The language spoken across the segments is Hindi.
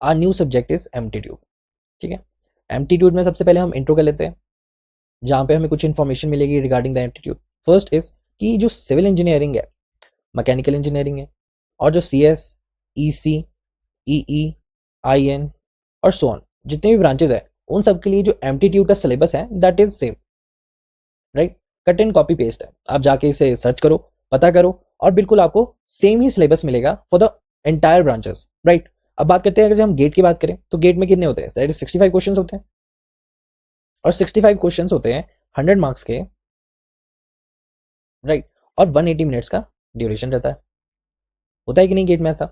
Are new subject is amplitude. ठीक है, एम्पलीट्यूड में सबसे पहले हम इंट्रो कर लेते हैं, जहां पे हमें कुछ इन्फॉर्मेशन मिलेगी regarding the amplitude. First is कि जो सिविल इंजीनियरिंग है, मैकेनिकल इंजीनियरिंग है, और जो C S, E C, E E, I N और सो ऑन जितने भी ब्रांचेज है, उन सब के लिए जो एम्पलीट्यूड का सिलेबस है that is same, right. Cut and copy paste है, आप जाके इसे सर्च करो, पता करो, और बिल्कुल आपको सेम ही सिलेबस मिलेगा for the entire branches, right. अब बात करते हैं, अगर हम गेट की बात करें तो गेट में कितने होते हैं, दैट इज 65 क्वेश्चंस होते हैं, और 65 क्वेश्चंस होते हैं 100 मार्क्स के, राइट। और 180 मिनट्स का ड्यूरेशन रहता है, होता है कि नहीं गेट में ऐसा।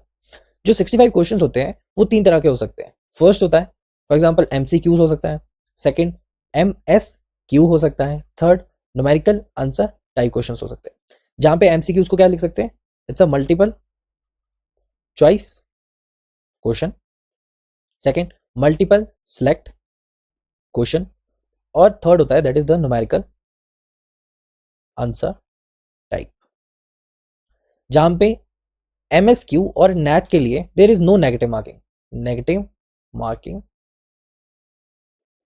जो 65 क्वेश्चंस होते हैं वो तीन तरह के हो सकते हैं। फर्स्ट होता है फॉर एग्जांपल एमसीक्यूज हो सकता है, सेकंड एमएसक्यू हो सकता है, third numerical answer type questions हो सकते हैं। जहां पे एमसीक्यूज को क्या लिख सकते हैं, it's a multiple choice question, second multiple select question, और थर्ड होता है that is the numerical answer type. जहां पे एमएसक्यू और नेट के लिए there is no negative marking, negative marking,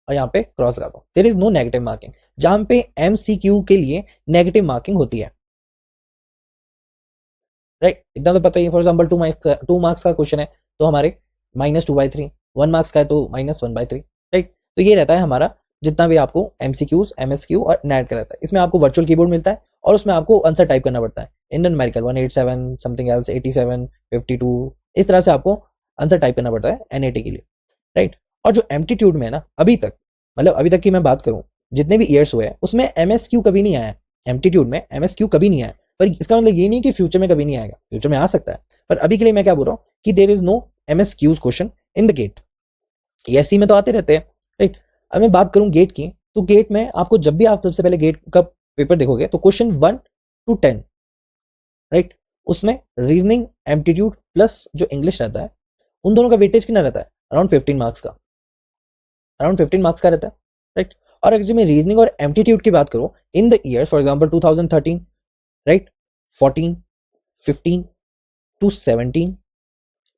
और यहाँ पे क्रॉस लगा दो, there is no negative marking. जहां पे एमसीक्यू के लिए नेगेटिव मार्किंग होती है, राइट। इतना तो पता ही है, फॉर एग्जाम्पल 2 मार्क्स का क्वेश्चन है तो हमारे -2/3, 1 मार्क्स का है तो -1/3, राइट। तो ये रहता है हमारा जितना भी आपको एमसीक्यूज, एमएसक्यू और नेट का रहता है। इसमें आपको वर्चुअल कीबोर्ड मिलता है और उसमें आपको आंसर टाइप करना पड़ता है, इंडियन न्यूमेरिकल 187 समथिंग एल्स 87 52, इस तरह से आपको आंसर टाइप करना पड़ता है एनएटी के लिए, राइट। और जो एम्पलीट्यूड में है ना, अभी तक मतलब अभी तक की मैं बात करूं, जितने भी ईयर्स हुए हैं उसमें एमएसक्यू कभी नहीं आया, एम्पलीट्यूड में एमएसक्यू कभी नहीं आया। पर इसका मतलब ये नहीं कि फ्यूचर में कभी नहीं आएगा, फ्यूचर में आ सकता है, पर अभी के लिए मैं क्या बोल रहा हूँ कि there is no MSQs question in the GATE. SC में तो आते रहते हैं, राइट। अब मैं बात करूं गेट की, तो गेट में आपको जब भी आप सबसे पहले गेट का पेपर देखोगे तो क्वेश्चन 1 to 10, राइट, उसमें रीजनिंग एप्टीट्यूड प्लस जो इंग्लिश रहता है, उन दोनों का वेटेज कितना रहता है, अराउंड 15 मार्क्स का, अराउंड 15 मार्क्स का रहता है, राइट। और अगर मैं रीजनिंग और एप्टीट्यूड की बात करूं in the year, for example 2013, right, 14, 15 to 17,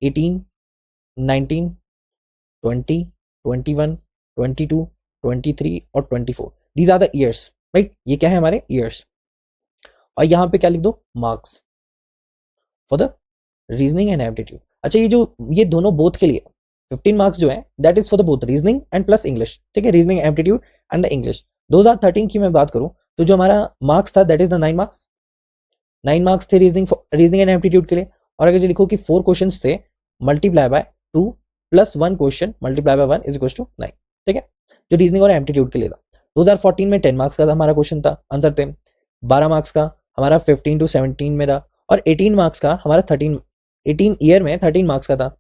18, 19, 20, 21, 22, 23 और 24, these are the years, right. ये क्या है हमारे ईयर्स, और यहां पे क्या लिख दो, marks for the reasoning and aptitude. अच्छा, ये दोनों बोथ के लिए 15 मार्क्स जो है that is for the both reasoning and plus English, ठीक है, reasoning aptitude and the English. 2013 की मैं बात करूं तो जो हमारा मार्क्स था that is the 9 marks, 9 marks थे रीजनिंग एंड एप्टीट्यूड के लिए। और अगर जो लिखो कि 4 क्वेश्चन थे multiply by 2 plus 1 question multiply by 1 is equal to 9, ठीक है, जो रीजनिंग और एप्टीट्यूड के लिए था। 2014 में 10 मार्क्स का था हमारा क्वेश्चन था, आंसर थे 12 मार्क्स का हमारा 15 to 17 में रहा, और 18 मार्क्स का हमारा 18 ईयर में 13 मार्क्स का था।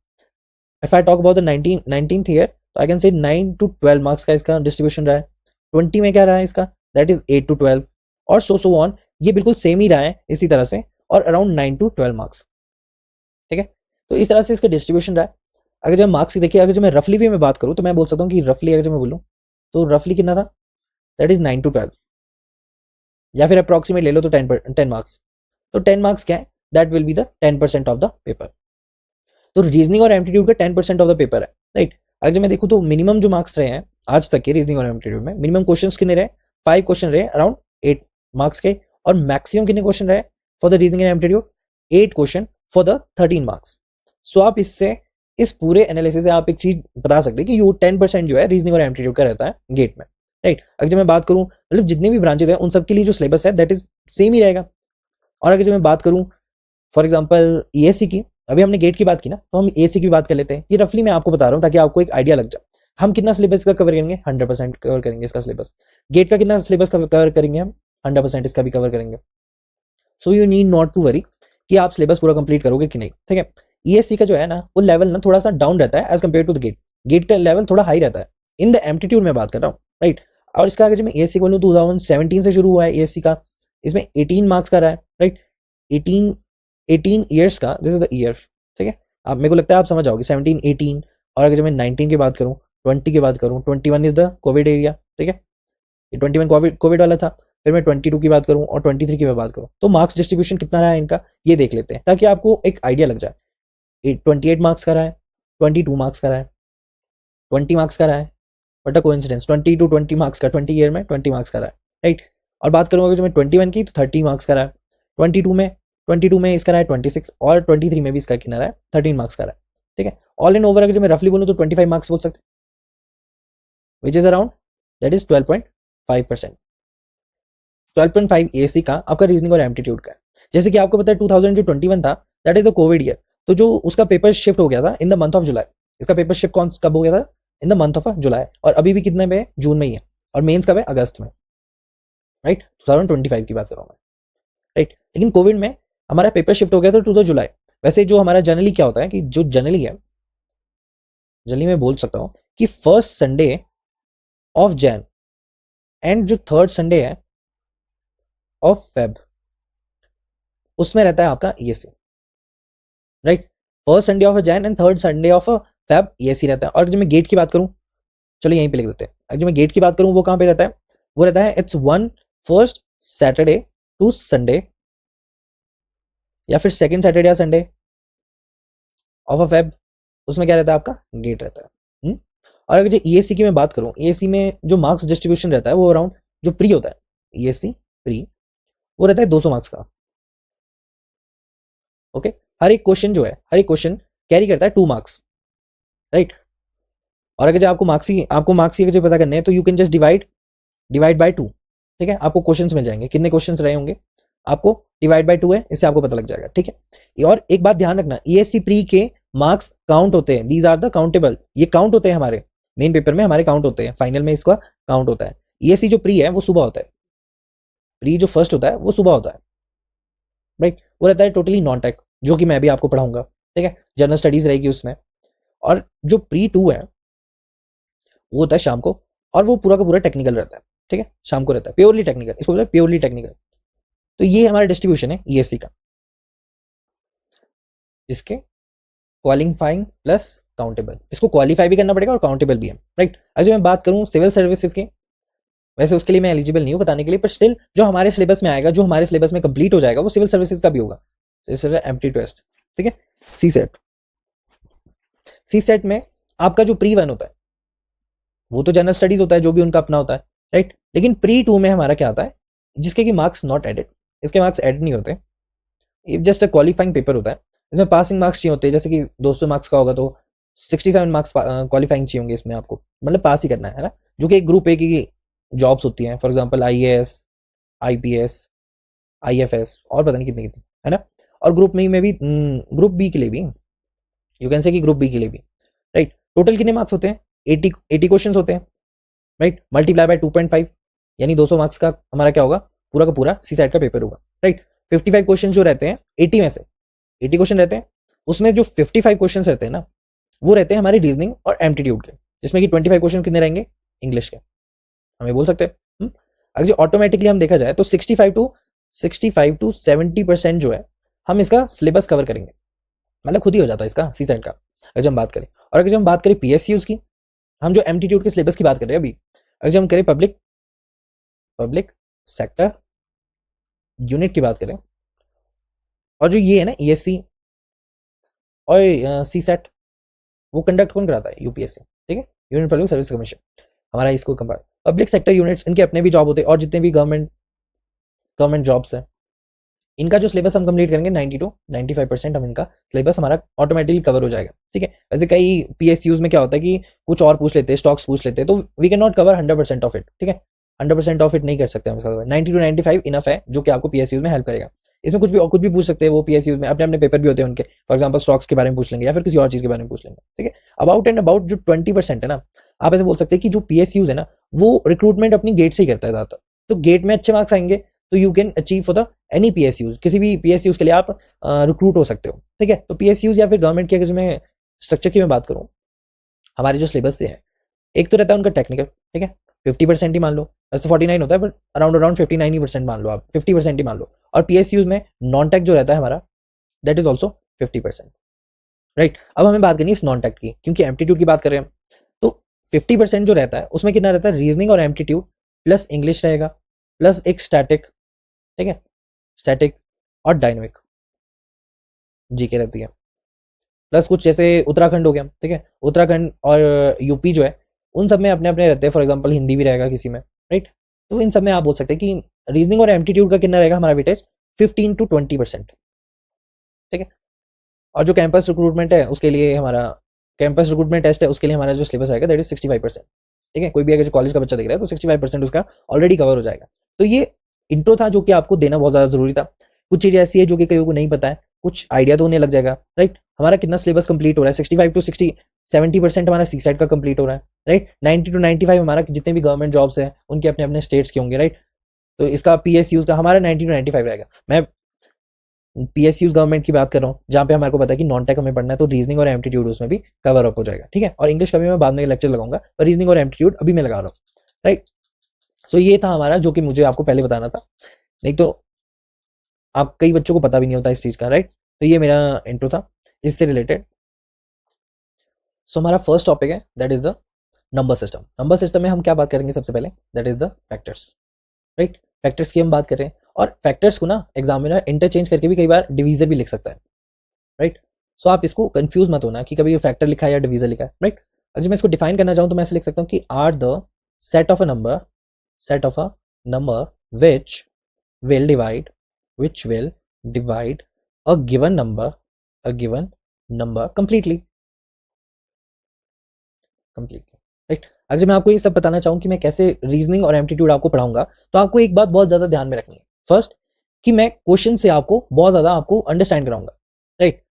If I talk about the 19th year, तो I can say 9 to 12 marks का इसका डिस्ट्रीब्यूशन रहा है। 20 में क्या रहा है इसका, दैट इज 8 to 12, और सो ऑन, ये बिल्कुल सेम ही रहा है इसी तरह से, और अराउंड 9 to 12 मार्क्स, ठीक है। तो इस तरह से इसका डिस्ट्रीब्यूशन रहा है। अगर जब मार्क्स देखिए, अगर जो मैं रफली भी मैं बात करूं तो मैं बोल सकता हूँ कि रफली अगर जो मैं बोलूँ तो रफली कितना था, दैट इज 9 to 12, या फिर अप्रोक्सीमेट ले लो तो 10 मार्क्स। तो 10 मार्क्स क्या है, that will be the 10% of the paper. तो रीजनिंग और एप्टीट्यूड का 10% ऑफ द पेपर है, राइट। अगर मैं देखूँ तो मिनिमम जो मार्क्स रहे हैं आज तक के रीजनिंग और एप्टीट्यूड में, मिनिमम क्वेश्चन कितने रहे, 5 क्वेश्चन रहे अराउंड 8 मार्क्स के, और मैक्सिमम कितने क्वेश्चन रहे for the reasoning and aptitude, 8 question for the 13 marks. So आप इससे, इस पूरे एनालिसिस से आप एक चीज बता सकते हैं कि ये 10% जो है रीजनिंग और एप्टीट्यूड का रहता है गेट में, राइट। अगर जब मैं बात करूं मतलब जितने भी ब्रांचेस हैं उन सबके लिए जो सिलेबस है दैट इज सेम ही रहेगा। और अगर जब मैं बात करूं फॉर एग्जांपल ईएससी की, अभी हमने गेट की बात की ना, तो हम ईएससी की बात कर लेते हैं। ये रफली मैं आपको बता रहा हूं ताकि आपको एक आइडिया लग जाए। हम कितना सिलेबस का कवर करेंगे, 100% कवर करेंगे इसका सिलेबस। गेट का कितना सिलेबस कवर करेंगे हम, 100% इसका भी कवर करेंगे। So you need not to worry कि आप सिलेबस पूरा कंप्लीट करोगे कि नहीं, ठीक है। ईएससी का जो है ना वो लेवल ना थोड़ा सा डाउन रहता है as compared to the GATE, GATE का लेवल थोड़ा हाई रहता है इन द एप्टीट्यूड में बात कर रहा हूँ, राइट। और इसका अगर मैं ईएससी बोलूँ 2017 से शुरू हुआ है ईएससी का, इसमें 18 मार्क्स का रहा है, राइट। 18 ईयर्स का, दिस इज द ईयर, ठीक है। आप मेरे को लगता है आप समझ जाओगे 17 18। और अगर मैं 19 की बात करूँ, 20 की बात करूँ, 21 इज द कोविड एरिया, ठीक है, 21 कोविड वाला था। फिर मैं 22 की बात करूं और 23 की बात करूं, तो मार्क्स डिस्ट्रीब्यूशन कितना रहा है इनका ये देख लेते हैं ताकि आपको एक आइडिया लग जाए। 28 मार्क्स का रहा है, 22 मार्क्स का रहा है, 20 मार्क्स का रहा है, but a coincidence 20 to 20 marks का, 20 ईयर में 20 मार्क्स का रहा है, राइट। और बात करूँगा जो मैं 21 की, तो 30 मार्क्स का रहा है, 22 में इसका रहा है 26, और 23 में भी इसका कितना रहा है 13 मार्क्स का रहा है, ठीक है। ऑल इन ओवर अगर जो मैं रफली बोलूँ तो 25 मार्क्स बोल सकते, which is around that is 12.5%। 12.5 AC का आपका रीजनिंग और एप्टीट्यूड का है। जैसे कि आपको पता है 2021 था, that is the Covid year, तो जो उसका पेपर शिफ्ट हो गया था in the month of July. इसका पेपर शिफ्ट कब हो गया था? In the month of July, और अभी भी कितने में है? जून में ही है, और मेंस कब है? अगस्त में, राइट। 2025 की बात कर रहा हूँ मैं, राइट। लेकिन कोविड में हमारा पेपर शिफ्ट हो गया था टू द जुलाई। वैसे जो हमारा जनरली क्या होता है कि जो जनरली है, जनरली मैं बोल सकता हूँ कि first Sunday off Jain and जो थर्ड संडे है ऑफ फेब, उसमें रहता है आपका ESC, right. First Sunday off Jain and third Sunday off Feb ESC रहता है। और जब मैं गेट की बात करूं, चलो यहीं पे लिख देते हैं। अगर मैं गेट की बात करूं वो कहां पे रहता है? वो रहता है it's one first Saturday to Sunday, या फिर सेकंड सैटरडे या संडे ऑफ अ फेब, उसमें क्या रहता है? आपका गेट रहता है। और अगर जो ईएससी की मैं बात करूं, ईएससी में जो मार्क्स डिस्ट्रीब्यूशन रहता है वो अराउंड, जो प्री होता है ईएससी प्री, वो रहता है 200 मार्क्स का, ओके। हर एक क्वेश्चन जो है, हर एक क्वेश्चन कैरी करता है 2 मार्क्स, राइट। और अगर जो आपको मार्क्स की अगर जो पता करने हैं, तो you can just divide by 2, ठीक है। आपको क्वेश्चंस मिल जाएंगे, कितने क्वेश्चंस रहे होंगे, आपको डिवाइड बाय 2 है, इससे आपको पता लग जाएगा, ठीक है। और एक बात ध्यान रखना, ईएससी प्री के मार्क्स काउंट होते हैं, दीज आर द काउंटेबल, ये काउंट होते हैं हमारे मेन पेपर में, हमारे काउंट होते हैं, फाइनल में इसका काउंट होता है। ईएससी जो प्री है वो सुबह होता है, प्री जो फर्स्ट होता है वो सुबह होता है, राइट। वो रहता है टोटली नॉन टेक, जो कि मैं भी आपको पढ़ाऊंगा, ठीक है। जनरल स्टडीज रहेगी उसमें। और जो प्री 2 है वो होता है शाम को, और वो पूरा का पूरा टेक्निकल रहता है, ठीक है। शाम को रहता है प्योरली टेक्निकल, इसको बोलते हैं प्योरली टेक्निकल। तो ये हमारा डिस्ट्रीब्यूशन है ईएससी का, इसके क्वालिफाइंग प्लस काउंटेबल, इसको क्वालिफाई भी करना पड़ेगा और काउंटेबल भी है, राइट। अगर मैं बात करूं सिविल सर्विसेज की, वैसे उसके लिए मैं एलिजिबल नहीं हूं बताने के लिए, पर स्टिल जो हमारे सिलेबस में आएगा, जो हमारे सिलेबस में कंप्लीट हो जाएगा, वो सिविल सर्विसेज का भी होगा, एम्प्टी टेस्ट, ठीक है। सी सेट, सी सेट में आपका जो प्री 1 होता है वो तो जनरल स्टडीज होता है, जो भी उनका अपना होता है, राइट। लेकिन प्री 2 में हमारा क्या आता है, जिसके कि मार्क्स नॉट एडेड, इसके मार्क्स एड नहीं होते, ये जस्ट अ क्वालिफाइंग पेपर होता है। इसमें पासिंग मार्क्स चाहिए होते हैं, जैसे कि 200 मार्क्स का होगा तो 67 मार्क्स क्वालिफाइंग चाहिए होंगे इसमें, आपको मतलब पास ही करना है ना। जो कि एक ग्रुप ए की जॉब्स होती हैं, for example IAS, IPS, IFS, और पता नहीं कितनी कितनी, है ना। और ग्रुप में भी ग्रुप बी के लिए भी, यू कैन से कि ग्रुप बी के लिए भी, राइट। टोटल कितने मार्क्स होते हैं? 80 क्वेश्चंस होते हैं, राइट। मल्टीप्लाई बाय 2.5, यानी 200 मार्क्स का हमारा क्या होगा, पूरा का पूरा सी साइड का पेपर होगा, राइट। 55 क्वेश्चन जो रहते हैं 80 में से, 80 क्वेश्चन रहते हैं, उसमें जो 55 क्वेश्चन रहते हैं ना, वो रहते हैं हमारे रीजनिंग और एप्टीट्यूड के, जिसमें कि 25 क्वेश्चन कितने रहेंगे? इंग्लिश के, हमें बोल सकते हैं। अगर जो ऑटोमेटिकली हम देखा जाए तो 65 टू 70% जो है, हम इसका सिलेबस कवर करेंगे, मतलब खुद ही हो जाता है इसका सी सेट का, अगर जो हम बात करें। और अगर जो हम बात करें पीएसयूज की, हम जो एप्टीट्यूड के सिलेबस की बात कर रहे हैं अभी, अगर जो हम करें पब्लिक सेक्टर यूनिट की बात करें, और जो ये है ना ईएससी और सी सेट, वो कंडक्ट कौन कराता है? यूपीएससी, ठीक है, यूनियन पब्लिक सर्विस कमीशन, हमारा इसको कंपेयर। पब्लिक सेक्टर यूनिट्स, इनके अपने भी जॉब होते हैं, और जितने भी गवर्नमेंट जॉब्स हैं, इनका जो सिलेबस हम कंप्लीट करेंगे 90 टू 95% हम इनका सिलेबस हमारा ऑटोमेटिकली कवर हो जाएगा, ठीक है। वैसे कई पीएसयूज में क्या होता है कि कुछ और पूछ लेते हैं, स्टॉक्स पूछ लेते हैं, तो we can not cover 100% of it, ठीक है। 100% ऑफ इट नहीं कर सकते हम इसका, 90 टू 95 इनफ है, जो कि आपको पीएसयूज में हेल्प करेगा। इसमें कुछ भी पूछ सकते हैं वो पीएसयूज में, अपने अपने पेपर भी होते हैं उनके, फॉर एग्जाम्पल स्टॉक्स के बारे में पूछ लेंगे, या फिर किसी और चीज के बारे में पूछ लेंगे, ठीक है। अबाउट जो 20% है ना, आप ऐसे बोल सकते हैं कि जो पीएसयूज है ना, वो रिक्रूटमेंट अपनी गेट से ही करता है ज्यादातर, तो गेट में अच्छे मार्क्स आएंगे तो you can achieve for the any PSUs, किसी भी पीएसयूज के लिए आप रिक्रूट हो सकते हो, ठीक है। तो पीएसयूज या फिर गवर्नमेंट के अगर मैं स्ट्रक्चर की मैं बात करूं, हमारे जो सिलेबस से है, एक तो रहता है उनका टेक्निकल, ठीक है, 50% ही मान लो, वैसे तो 49 होता है, बट अराउंड 59% मान लो आप, 50% ही मान लो। और पीएसयूज में नॉन टेक जो रहता है हमारा, दैट इज ऑल्सो 50%, राइट। अब हमें बात करनी है इस नॉन टेक की, क्योंकि एप्टीट्यूड की बात कर रहे हैं, तो 50% जो रहता है उसमें कितना रहता है? रीजनिंग और एप्टीट्यूड प्लस इंग्लिश रहेगा, प्लस एक स्टैटिक, ठीक है, स्टैटिक और डायनेमिक जीके रहती है। प्लस कुछ जैसे उत्तराखंड हो गया, ठीक है, उत्तराखंड और यूपी जो है उन सब में अपने अपने रहते हैं, फॉर एग्जाम्पल हिंदी भी रहेगा किसी में, राइट। तो इन सब में आप बोल सकते हैं कि रीजनिंग और एप्टीट्यूड का कितना रहेगा हमारा वेटेज 15 to 20%, ठीक है। और जो कैंपस रिक्रूटमेंट है उसके लिए हमारा कैंपस रिक्रूटमेंट टेस्ट है, उसके लिए हमारा जो सिलेबस रहेगा दैट इज 65%, ठीक है। कोई भी अगर जो कॉलेज का बच्चा देख रहा है तो 65% उसका ऑलरेडी कवर हो जाएगा। तो ये इंट्रो था जो कि आपको देना बहुत ज्यादा जरूरी था। कुछ चीजें ऐसी है जो कि कईयों को नहीं पता है, कुछ आइडिया तो उन्हें लग जाएगा, राइट। हमारा कितना सिलेबस कंप्लीट हो रहा है, 65 to 70% हमारा सी सेट का कंप्लीट हो रहा है, राइट। 90 to 95 हमारा जितने भी गवर्नमेंट जॉब्स हैं उनके अपने अपने स्टेट्स के होंगे, राइट। तो इसका पीएसयू का हमारा 90 to 95 रहेगा। मैं पीएसयू गवर्नमेंट की बात कर रहा हूँ जहाँ पे हमारे को पता है कि नॉन टेक हमें पढ़ना है, तो रीजनिंग और एप्टीट्यूड उसमें भी कवर अप हो जाएगा, ठीक है। और इंग्लिश का भी मैं बाद में लेक्चर लगाऊंगा, पर रीजनिंग और एप्टीट्यूड अभी मैं लगा रहा हूँ, राइट। सो ये था हमारा जो कि मुझे आपको पहले बताना था, नहीं तो आप कई बच्चों को पता भी नहीं होता इस चीज का, राइट। तो ये मेरा इंट्रो था इससे रिलेटेड। सो हमारा फर्स्ट टॉपिक है that is the number system. Number system में हम क्या बात करेंगे सबसे पहले, that is the factors, right. Factors की हम बात कर रहे हैं, और फैक्टर्स को ना एग्जामिनर इंटरचेंज करके भी कई बार डिवीजर भी लिख सकता है, राइट। सो आप इसको कंफ्यूज मत होना कि कभी फैक्टर लिखा है या डिवीजर लिखा है, राइट। अगर मैं इसको डिफाइन करना चाहूँ तो मैं ऐसे लिख सकता हूँ कि are the set of a number which will divide a given number completely, right. अगर मैं आपको ये सब बताना चाहूँ कि मैं कैसे रीजनिंग और एप्टीट्यूड आपको पढ़ाऊंगा, तो आपको एक बात बहुत ज्यादा ध्यान में रखनी है। फर्स्ट, कि मैं क्वेश्चन से आपको बहुत ज्यादा आपको अंडरस्टैंड कराऊंगा, राइट।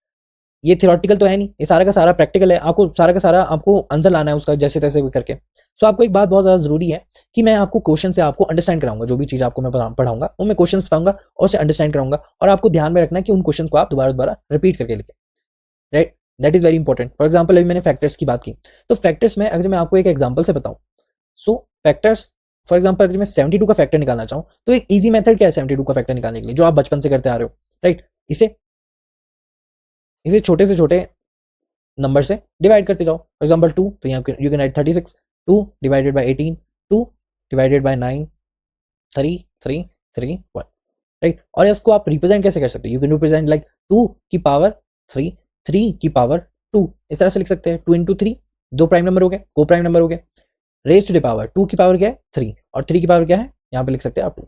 ये थियोरेटिकल तो है नहीं, ये सारा का सारा प्रैक्टिकल है, आपको सारा का सारा आपको आंसर लाना है उसका जैसे तैसे भी करके। सो आपको एक बात बहुत ज्यादा जरूरी है कि मैं आपको क्वेश्चन से आपको अंडरस्टैंड कराऊंगा, जो भी चीज आपको मैं पढ़ाऊंगा वो मैं क्वेश्चन बताऊंगा और उसे अंडरस्टैंड कराऊंगा, और आपको ध्यान में रखना है कि उन क्वेश्चन को आप दोबारा दोबारा रिपीट करके लिखें, right. That is very important. For example अभी मैंने फैक्टर्स की बात की, तो फैक्टर्स में अगर मैं आपको एक एग्जाम्पल से बताऊं, सो फैक्टर्स फॉर एग्जाम्पल अगर मैं 72 का फैक्टर निकालना चाहूं तो एक इजी मेथड क्या है 72 का फैक्टर निकालने के लिए, जो आप बचपन से करते आ रहे हो, राइट। इसे छोटे से छोटे नंबर से डिवाइड करते जाओ। फॉर एग्जाम्पल 2, तो यहाँ you can write 36, 2 divided by 18, 2 divided by 9, 3 3 3 1, right. और इसको आप रिप्रेजेंट कैसे कर सकते हो, यू कैन रिप्रेजेंट लाइक 2 की पावर 3, 3 की पावर 2, इस तरह से लिख सकते हैं। 2 इंटू 3, दो प्राइम नंबर हो गए, को प्राइम नंबर हो गए, रेज टू द पावर 2 की पावर क्या है 3, और 3 की पावर क्या है यहाँ पे लिख सकते हैं आप 2।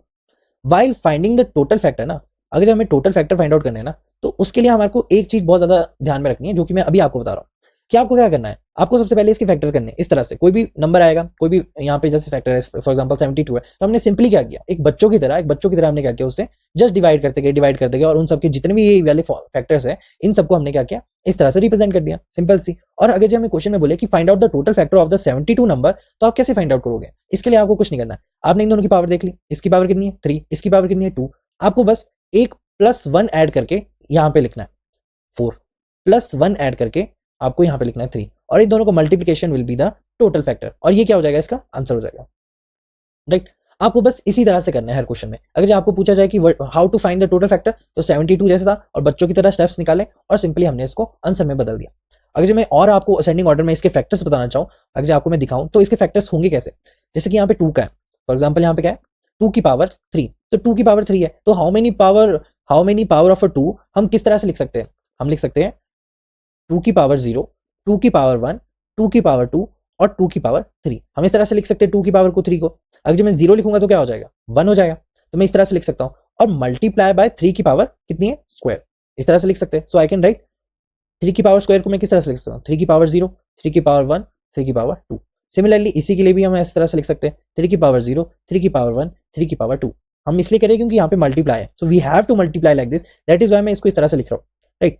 While finding the total factor ना, अगर हमें टोटल फैक्टर फाइंड आउट करना है ना, तो उसके लिए हमारे को एक चीज बहुत ज्यादा ध्यान में रखनी है, जो कि मैं अभी आपको बता रहा हूँ कि आपको क्या करना है। आपको सबसे पहले इसके फैक्टर करने, इस तरह से कोई भी नंबर आएगा, कोई भी यहाँ पे जैसे फैक्टर है फॉर एग्जांपल 72 है, तो हमने सिंपली क्या किया, एक बच्चों की तरह हमने क्या किया, उससे जस्ट डिवाइड करते गए और उन सबके जितने भी ये वाले फैक्टर्स है इन सबको हमने क्या किया, इस तरह से रिप्रेजेंट कर दिया, सिंपल सी। और अगर जो हमें क्वेश्चन में बोले कि find out the total factor of the 72 number, तो आप कैसे फाइंड आउट करोगे। इसके लिए आपको कुछ नहीं करना है, आपने इन दोनों की पावर देख ली, इसकी पावर कितनी है 3, इसकी पावर कितनी है 2, आपको बस एक +1 ऐड करके यहाँ पे लिखना है 4, +1 ऐड करके आपको यहाँ पे लिखना है 3, और इन दोनों को multiplication will be the total factor, और ये क्या हो जाएगा, इसका आंसर हो जाएगा, राइट। आपको बस इसी तरह से करना है हर क्वेश्चन में। अगर आपको पूछा जाए कि how to find the total factor, तो 72 जैसा था और बच्चों की तरह स्टेप्स निकाले और सिंपली हमने इसको आंसर में बदल दिया। अगर मैं और आपको असेंडिंग ऑर्डर में इसके फैक्टर्स बताना चाहूँ, अगर आपको मैं दिखाऊं तो इसके फैक्टर्स होंगे कैसे, जैसे कि यहाँ पे 2 का है, फॉर एग्जाम्पल यहाँ पे क्या है 2 की पावर 3, तो 2 की पावर 3 है, तो हाउ मेनी पावर ऑफ 2 हम किस तरह से लिख सकते हैं, हम लिख सकते हैं 2 की पावर 0, 2 की पावर 1, 2 की पावर 2 और 2 की पावर 3, हम इस तरह से लिख सकते हैं 2 की पावर को 3 को। अगर जब मैं 0 लिखूंगा तो क्या हो जाएगा 1 हो जाएगा, तो मैं इस तरह से लिख सकता हूं, और मल्टीप्लाई बाय 3 की पावर कितनी है स्क्वायर, इस तरह से लिख सकते हैं। सो आई कैन राइट 3 की पावर स्क्वायर को मैं किस तरह से लिख सकता हूँ, 3 की पावर 0, 3 की पावर 1, 3 की पावर 2। सिमिलरली इसी के लिए भी हम इस तरह से लिख सकते हैं 3 की पावर 0, 3 की पावर 1, 3 की पावर 2। हम इसलिए करें क्योंकि यहाँ पे मल्टीप्लाई है, so we have to multiply like this, that is why मैं इसको इस तरह से लिख रहा हूँ, राइट।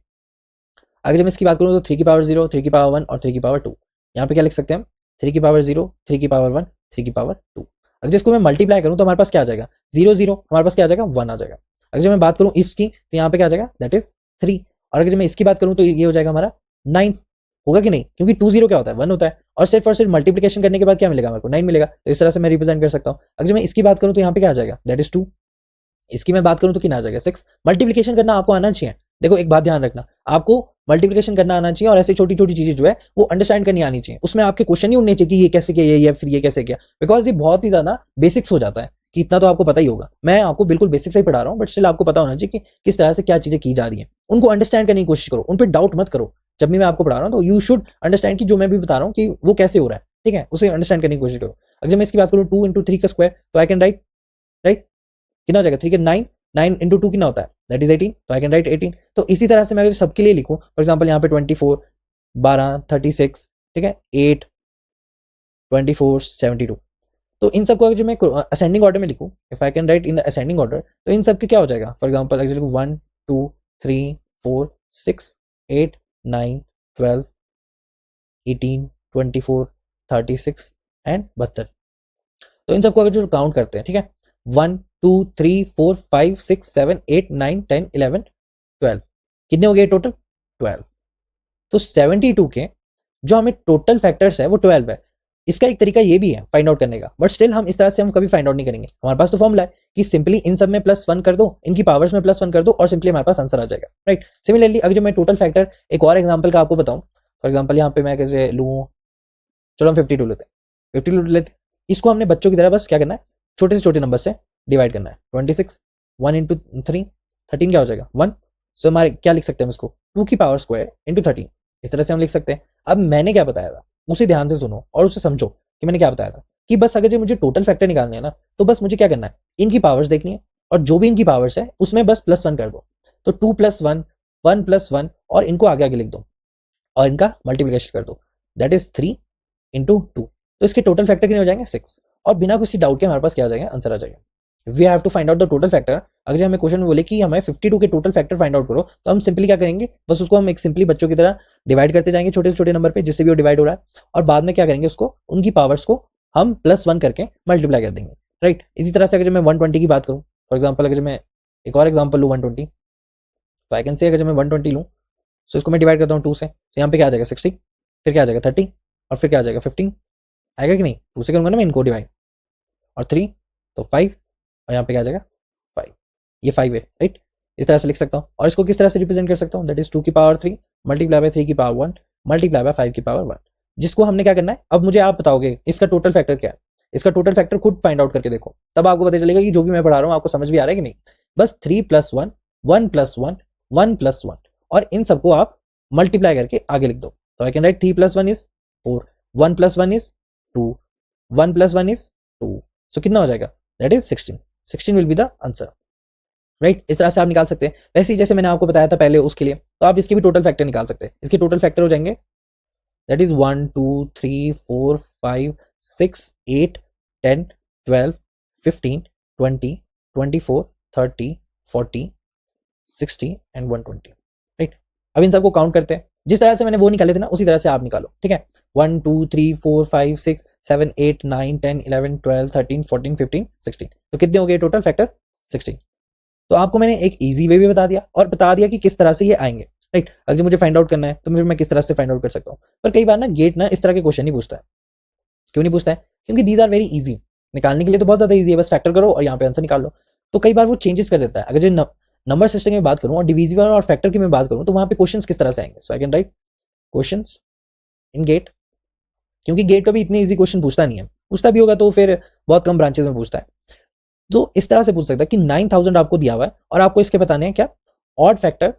अगर जब मैं इसकी बात करूँ तो 3 की पावर 0, 3 की पावर 1 और 3 की पावर 2, यहाँ पे क्या लिख सकते हैं हम 3 की पावर 0, 3 की पावर 1, 3 की पावर 2। अगर जिसको मैं मल्टीप्लाई करूँ तो हमारे पास क्या आ जाएगा 0 0, हमारे पास क्या आ जाएगा 1 आ जाएगा। अगर जब मैं बात करूँ इसकी तो यहाँ पे क्या आ जाएगा दैट इज 3, और अगर जब मैं इसकी बात करूँ तो ये हो जाएगा हमारा 9, होगा कि नहीं, क्योंकि 2 0 क्या होता है 1 होता है, और सिर्फ मल्टीप्लिकेशन करने के बाद क्या मिलेगा हमारे को 9 मिलेगा, तो इस तरह से मैं रिप्रेजेंट कर सकता हूँ। अगर जब मैं इसकी बात करूँ तो यहाँ पे क्या आ जाएगा दैट इज 2, इसकी मैं बात करूं तो कितना आ जाएगा 6। मल्टीप्लिकेशन करना आपको आना चाहिए, देखो एक बात ध्यान रखना, आपको मल्टीप्लिकेशन करना आना चाहिए और ऐसी छोटी छोटी चीजें जो है वो अंडरस्टैंड करनी आनी चाहिए, उसमें आपके क्वेश्चन ही उड़ने चाहिए कि ये कैसे किया या फिर ये कैसे किया, बिकॉज ये बहुत ही ज्यादा बेसिक्स हो जाता है कि इतना तो आपको पता ही होगा। मैं आपको बिल्कुल बेसिक से ही पढ़ा रहा हूँ, बट स्टिल आपको पता होना चाहिए कि किस तरह से क्या चीजें की जा रही है, उनको अंडरस्टैंड करने की कोशिश करो, उन पर डाउट मत करो, जब भी मैं आपको पढ़ा रहा हूँ तो यू शुड अंडरस्टैंड कि जो मैं भी बता रहा हूँ कि वो कैसे हो रहा है, ठीक है, उसे अंडरस्टैंड करने की कोशिश करो। अगर मैं इसकी बात करूँ 2 इंटू 3 का स्क्वायर, तो आई कैन राइट, राइट, कितना हो जाएगा 3 के 9, 9 इंटू 2 कितना होता है, दैट इज 18, तो आई कैन राइट 18। तो इसी तरह से मैं अगर सबके लिए लिखूँ, फॉर एग्जाम्पल यहाँ पे 24, 12, 36, ठीक है, 8, 24, 72, तो इन सबको अगर मैं असेंडिंग ऑर्डर में लिखूँ, if I can right in the ascending order, तो इन सब के क्या हो जाएगा, फॉर एग्जाम्पल अगर लिखूँ 1, 2, 3, 4, 6, 8, 9, 12, 18, 24, 36 एंड 72। तो इन सबको अगर जो काउंट करते हैं, ठीक है, 1, 2, 3, 4, 5, 6, 7, 8, 9, 10, 11, 12, कितने हो गए टोटल 12। तो 72 के जो हमें टोटल फैक्टर्स है वो 12 है। इसका एक तरीका ये भी है फाइंड आउट करने का, बट स्टिल हम इस तरह से हम कभी फाइंड आउट नहीं करेंगे। हमारे पास तो फॉर्मूला है कि सिंपली इन सब में +1 कर दो, इनकी पावर्स में +1 कर दो और सिंपली हमारे पास आंसर आ जाएगा, राइट। सिमिलरली अगर जो मैं टोटल फैक्टर एक और एग्जांपल का आपको बताऊं, फॉर एग्जांपल यहाँ पे मैं कैसे लूँ, चलो हम 52 लेते हैं, 52 लेते हैं, इसको हमने बच्चों की तरह बस क्या करना है, छोटे से छोटे नंबर से डिवाइड करना है। 26, 1 इंटू 3, 13 क्या हो जाएगा 1। सो हमारे क्या लिख सकते हैं हम इसको, 2 की पावर स्क्वायर इंटू 13, इस तरह से हम लिख सकते हैं। अब मैंने क्या बताया था उसे ध्यान से सुनो और उसे समझो कि मैंने क्या बताया था, कि बस अगर जो मुझे टोटल फैक्टर निकालने हैं ना, तो बस मुझे क्या करना है, इनकी पावर्स देखनी है और जो भी इनकी पावर्स है उसमें बस +1 कर दो। तो 2 + 1, 1 + 1 और इनको आगे आगे लिख दो और इनका मल्टीप्लिकेशन कर दो, दैट इज 3 इंटू 2। तो इसके टोटल फैक्टर कितने हो जाएंगे 6, और बिना किसी डाउट के हमारे पास क्या आ जाएगा, आंसर आ जाएगा। We have to find out the total factor. अगर हमें क्वेश्चन में बोले कि हमें 52 के टोटल फैक्टर फाइंड आउट करो, तो हम सिंपली क्या करेंगे, बस उसको हम एक सिंपली बच्चों की तरह डिवाइड करते जाएंगे छोटे से छोटे नंबर पे जिससे भी वो डिवाइड हो रहा है, और बाद में क्या करेंगे, उसको उनकी पावर्स को हम +1 करके मल्टीप्लाई कर देंगे, राइट। इसी तरह से अगर मैं 120 की बात करूँ, फॉर एग्जाम्पल अगर मैं एक और एग्जाम्पल लूँ 120, तो आई कैन से अगर मैं 120 लूँ, तो इसको मैं डिवाइड करता हूँ 2 से, तो यहाँ पे क्या आ जाएगा 60, फिर क्या आ जाएगा 30, और फिर क्या आ जाएगा 15, आएगा कि नहीं, 2 से करूँगा ना मैं इनको डिवाइड, और 3 तो 5, और यहाँ पे क्या आ जाएगा 5, ये 5 है, राइट। इस तरह से लिख सकता हूँ। और इसको किस तरह से रिप्रेजेंट कर सकता हूँ, दैट इज 2 की पावर 3 मल्टीप्लाई बाय 3 की पावर 1 मल्टीप्लाई बाय 5 की पावर 1, जिसको हमने क्या करना है, अब मुझे आप बताओगे इसका टोटल फैक्टर क्या है। इसका टोटल फैक्टर खुद फाइंड आउट करके देखो, तब आपको पता चलेगा कि जो भी मैं पढ़ा रहा हूँ आपको समझ भी आ रहा है कि नहीं। बस 3 + 1, 1 + 1, 1 + 1, और इन सबको आप मल्टीप्लाई करके आगे लिख दो। तो I can write 3 + 1 is 4, 1 + 1 is 2, 1 + 1 is 2, सो कितना हो जाएगा, that is 16, 16 will be the answer, right. इस तरह से आप निकाल सकते हैं। वैसे ही जैसे मैंने आपको बताया था पहले उसके लिए, तो आप इसके भी टोटल फैक्टर निकाल सकते हैं। इसके टोटल फैक्टर हो जाएंगे, दैट इज 1, 2, 3, 4, 5, 6, 8, 10, 12, 15, 20, 24, 30, 40, 60 एंड 120, राइट। अब इन सबको काउंट करते हैं, जिस तरह से मैंने वो निकाले थे ना उसी तरह से आप निकालो, ठीक है। 1, 2, 3, 4, 5, 6, 7, 8, 9, 10, 11, 12, 13, 14, 15, 16, तो कितने हो गए टोटल फैक्टर 16। तो आपको मैंने एक इजी वे भी बता दिया और बता दिया कि किस तरह से ये आएंगे, राइट। अगर मुझे फाइंड आउट करना है तो फिर मैं किस तरह से फाइंड आउट कर सकता हूँ। पर कई बार ना गेट ना इस तरह के क्वेश्चन नहीं पूछता है। क्यों नहीं पूछता है, क्योंकि दीज आर वेरी इजी, निकालने के लिए तो बहुत ज्यादा इजी है, बस फैक्टर करो और यहाँ पे आंसर निकाल लो। तो कई बार वो चेंजेस कर देता है। अगर जो नंबर सिस्टम की मैं बात करूँ और डिविजिबल और फैक्टर की मैं बात करूँ, तो वहां पे क्वेश्चंस किस तरह से आएंगे। So I can write questions in GATE, क्योंकि गेट कभी इतने इजी क्वेश्चन पूछता नहीं है, पूछता भी होगा तो फिर बहुत कम ब्रांचेस में पूछता है। तो इस तरह से पूछ सकता है कि 9000 आपको दिया हुआ है और आपको इसके बताने हैं क्या, ऑड फैक्टर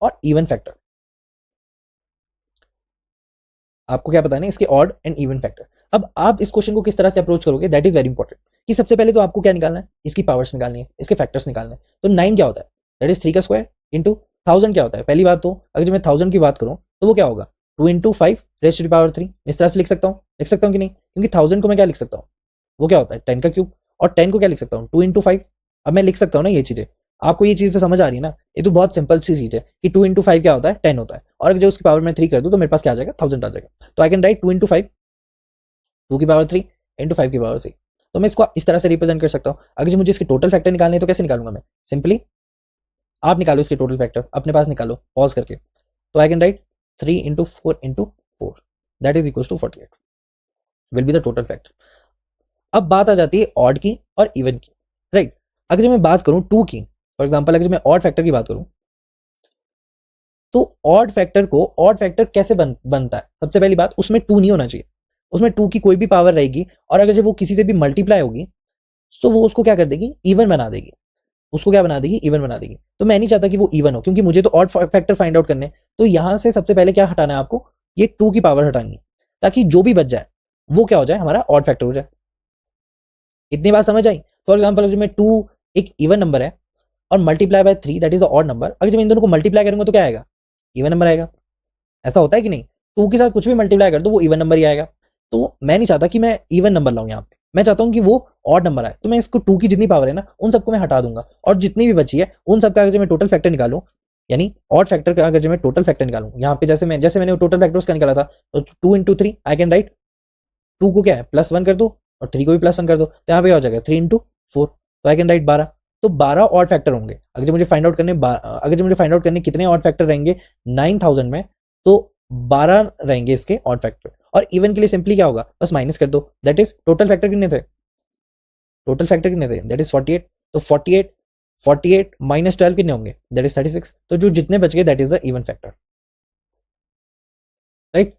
और इवन फैक्टर। आपको क्या बताना है, इसके ऑड एंड इवन फैक्टर। अब आप इस क्वेश्चन को किस तरह से अप्रोच करोगे, दैट इज वेरी इंपॉर्टेंट। कि सबसे पहले तो आपको क्या निकालना है, इसकी पावर्स निकालनी है, इसके फैक्टर्स निकालने हैं। तो 9 क्या होता है, दैट इज 3 का स्क्वायर इंटू 1000 क्या होता है। पहली बात तो अगर मैं 1000 की बात करूं तो वो क्या होगा 2 into 5 raise to the power 3, इस तरह से लिख सकता हूं कि नहीं, क्योंकि 1000 को मैं क्या लिख सकता हूँ, वो क्या होता है 10 का क्यूब, और 10 को क्या लिख सकता हूँ 2 इंटू 5। अब मैं लिख सकता हूँ ना ये चीजें, आपको ये चीज तो समझ आ रही है ना। ये तो बहुत सिंपल सी चीज है कि 2 इंटू 5 क्या होता है 10 होता है, और अगर जो उसकी पावर में 3 कर दूं तो मेरे पास क्या आ जाएगा 1000 आ जाएगा। तो आई कैन राइट 2 इंटू 5, 2 की पावर 3 इंटू 5 की पावर 3। तो मैं इसको इस तरह से रिप्रेजेंट कर सकता हूँ। अगर मुझे इसके टोटल फैक्टर निकालने हैं तो कैसे निकालूंगा मैं, सिंपली आप निकालो इसके टोटल फैक्टर अपने पास निकालो पॉज करके। तो I can write 3 into 4 into 4, that is equal to 48 will be the total factor. अब बात आ जाती है ऑड की और इवन की, राइट। अगर जब मैं बात करूं 2 की, फॉर एग्जांपल अगर मैं ऑड फैक्टर की बात करूं, तो ऑड फैक्टर कैसे बनता है। सबसे पहली बात, उसमें 2 नहीं होना चाहिए, उसमें 2 की कोई भी पावर रहेगी, और अगर जब वो किसी से भी मल्टीप्लाई होगी तो वो उसको क्या कर देगी, इवन बना देगी। उसको क्या बना देगी, इवन बना देगी। तो मैं नहीं चाहता कि वो इवन हो, क्योंकि मुझे तो ऑड फैक्टर फाइंड आउट करने। तो यहां से सबसे पहले क्या हटाना है आपको, ये 2 की पावर हटानी है, ताकि जो भी बच जाए वो क्या हो जाए, हमारा ऑड फैक्टर हो जाए। इतनी बात समझ आई। फॉर एग्जाम्पल मैं 2 एक इवन नंबर है और multiply by 3 that is the odd number, अगर जब इन दोनों को मल्टीप्लाई करूंगा तो क्या आएगा, इवन नंबर आएगा। ऐसा होता है कि नहीं, 2 के साथ कुछ भी मल्टीप्लाई कर दो वो इवन नंबर ही आएगा। तो मैं नहीं चाहता कि मैं इवन नंबर लाऊं यहाँ पे, मैं चाहता हूं कि वो ऑड नंबर आए। तो मैं इसको 2 की जितनी पावर है ना उन सबको मैं हटा दूंगा, और जितनी भी बची है उन सबका अगर मैं टोटल फैक्टर निकालूं, यानी ऑड फैक्टर का अगर मैं टोटल फैक्टर निकालूं, यहाँ पे जैसे मैंने टोटल फैक्टर उसका निकाला था, तो 2 इंटू 3 आई कैन राइट 2 को क्या है +1 कर दो और 3 को भी +1 कर दो, तो यहाँ पे क्या हो जाएगा 3 इंटू 4, तो आई कैन राइट 12। तो 12 ऑड फैक्टर होंगे। अगर जो मुझे फाइंड आउट करने कितने ऑड फैक्टर रहेंगे 9000 में, तो 12 रहेंगे इसके ऑड फैक्टर। और इवन के लिए सिंपली क्या होगा, बस माइनस कर दो, दैट इज टोटल फैक्टर कितने थे, दैट इज 48। तो 48 माइनस 12 कितने होंगे, दैट इज 36। तो जो जितने बच गए that is the even factor. Right,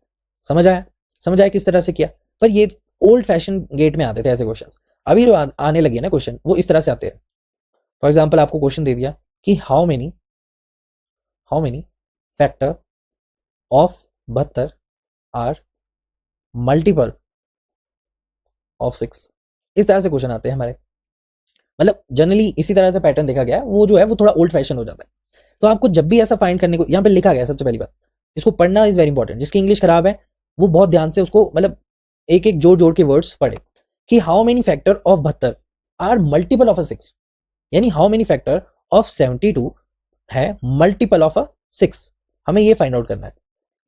समझ आया किस तरह से किया। पर ये ओल्ड फैशन गेट में आते थे ऐसे क्वेश्चंस। अभी जो आने लगे ना क्वेश्चन वो इस तरह से आते हैं। फॉर एग्जांपल आपको क्वेश्चन दे दिया कि how many factor of 72 are multiple of 6। इस तरह से क्वेश्चन आते हैं हमारे, मतलब जनरली इसी तरह से पैटर्न देखा गया है, वो जो है वो थोड़ा ओल्ड फैशन हो जाता है। तो आपको जब भी ऐसा फाइंड करने को यहाँ पे लिखा गया है, सबसे पहली बात इसको पढ़ना इज वेरी इंपॉर्टेंट। जिसकी इंग्लिश खराब है वो बहुत ध्यान से उसको मतलब एक एक जोड़ के वर्ड्स पढ़े कि how many factor of 72 are multiple of 6, यानी हाउ मेनी फैक्टर ऑफ 72 है मल्टीपल ऑफ 6। हमें ये फाइंड आउट करना है,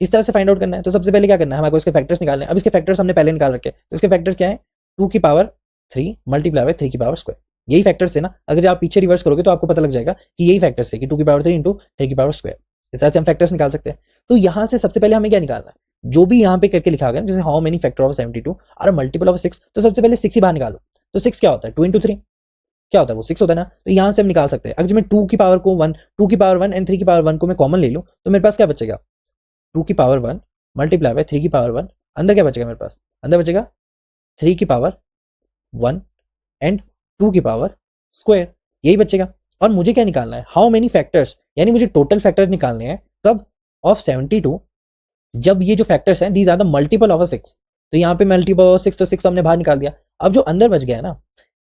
इस तरह से फाइंड आउट करना है। तो सबसे पहले क्या करना है, हमारे को इसके फैक्टर्स निकालने हैं। अब इसके फैक्टर्स हमने पहले निकाल रखे हैं, तो इसके फैक्टर्स क्या है 2 की पावर 3 मल्टीप्लाई बाय 3 की पावर स्क्वायर, यही फैक्टर्स है ना। अगर आप पीछे रिवर्स करोगे तो आपको पता लग जाएगा कि यही फैक्टर्स है कि 2 की पावर 3 इंटू 3 की पावर स्क्वायर। इस तरह से हम फैक्टर्स निकाल सकते हैं। तो यहां से सबसे पहले हमें क्या निकालना है, जो भी यहाँ पे करके लिखा गया, जैसे हाउ मेनी फैक्टर ऑफ 72 और मल्टीपल ऑफ 6, तो सबसे पहले 6 ही बाहर निकालो। तो 6 क्या होता है 2 इंटू 3 क्या होता है वो 6 होता है ना। तो यहां से हम निकाल सकते हैं। अगर मैं 2 की पावर को 1 2 की पावर 1 एंड 3 की पावर 1 को मैं कॉमन ले लूं तो मेरे पास क्या बचेगा 2 की पावर 1 मल्टीप्लाई बाय 3 की पावर 1, अंदर क्या बचेगा मेरे पास, अंदर बचेगा 3 की पावर 1 एंड 2 की पावर स्क्वायर, यही बचेगा। और मुझे क्या निकालना है हाउ मेनी फैक्टर्स, यानी मुझे टोटल फैक्टर निकालने हैं कब ऑफ 72, जब ये जो फैक्टर्स हैं these are the multiple of 6। तो यहाँ पे मल्टीपल ऑफ 6, तो 6 हमने बाहर निकाल दिया। अब जो अंदर बच गया है ना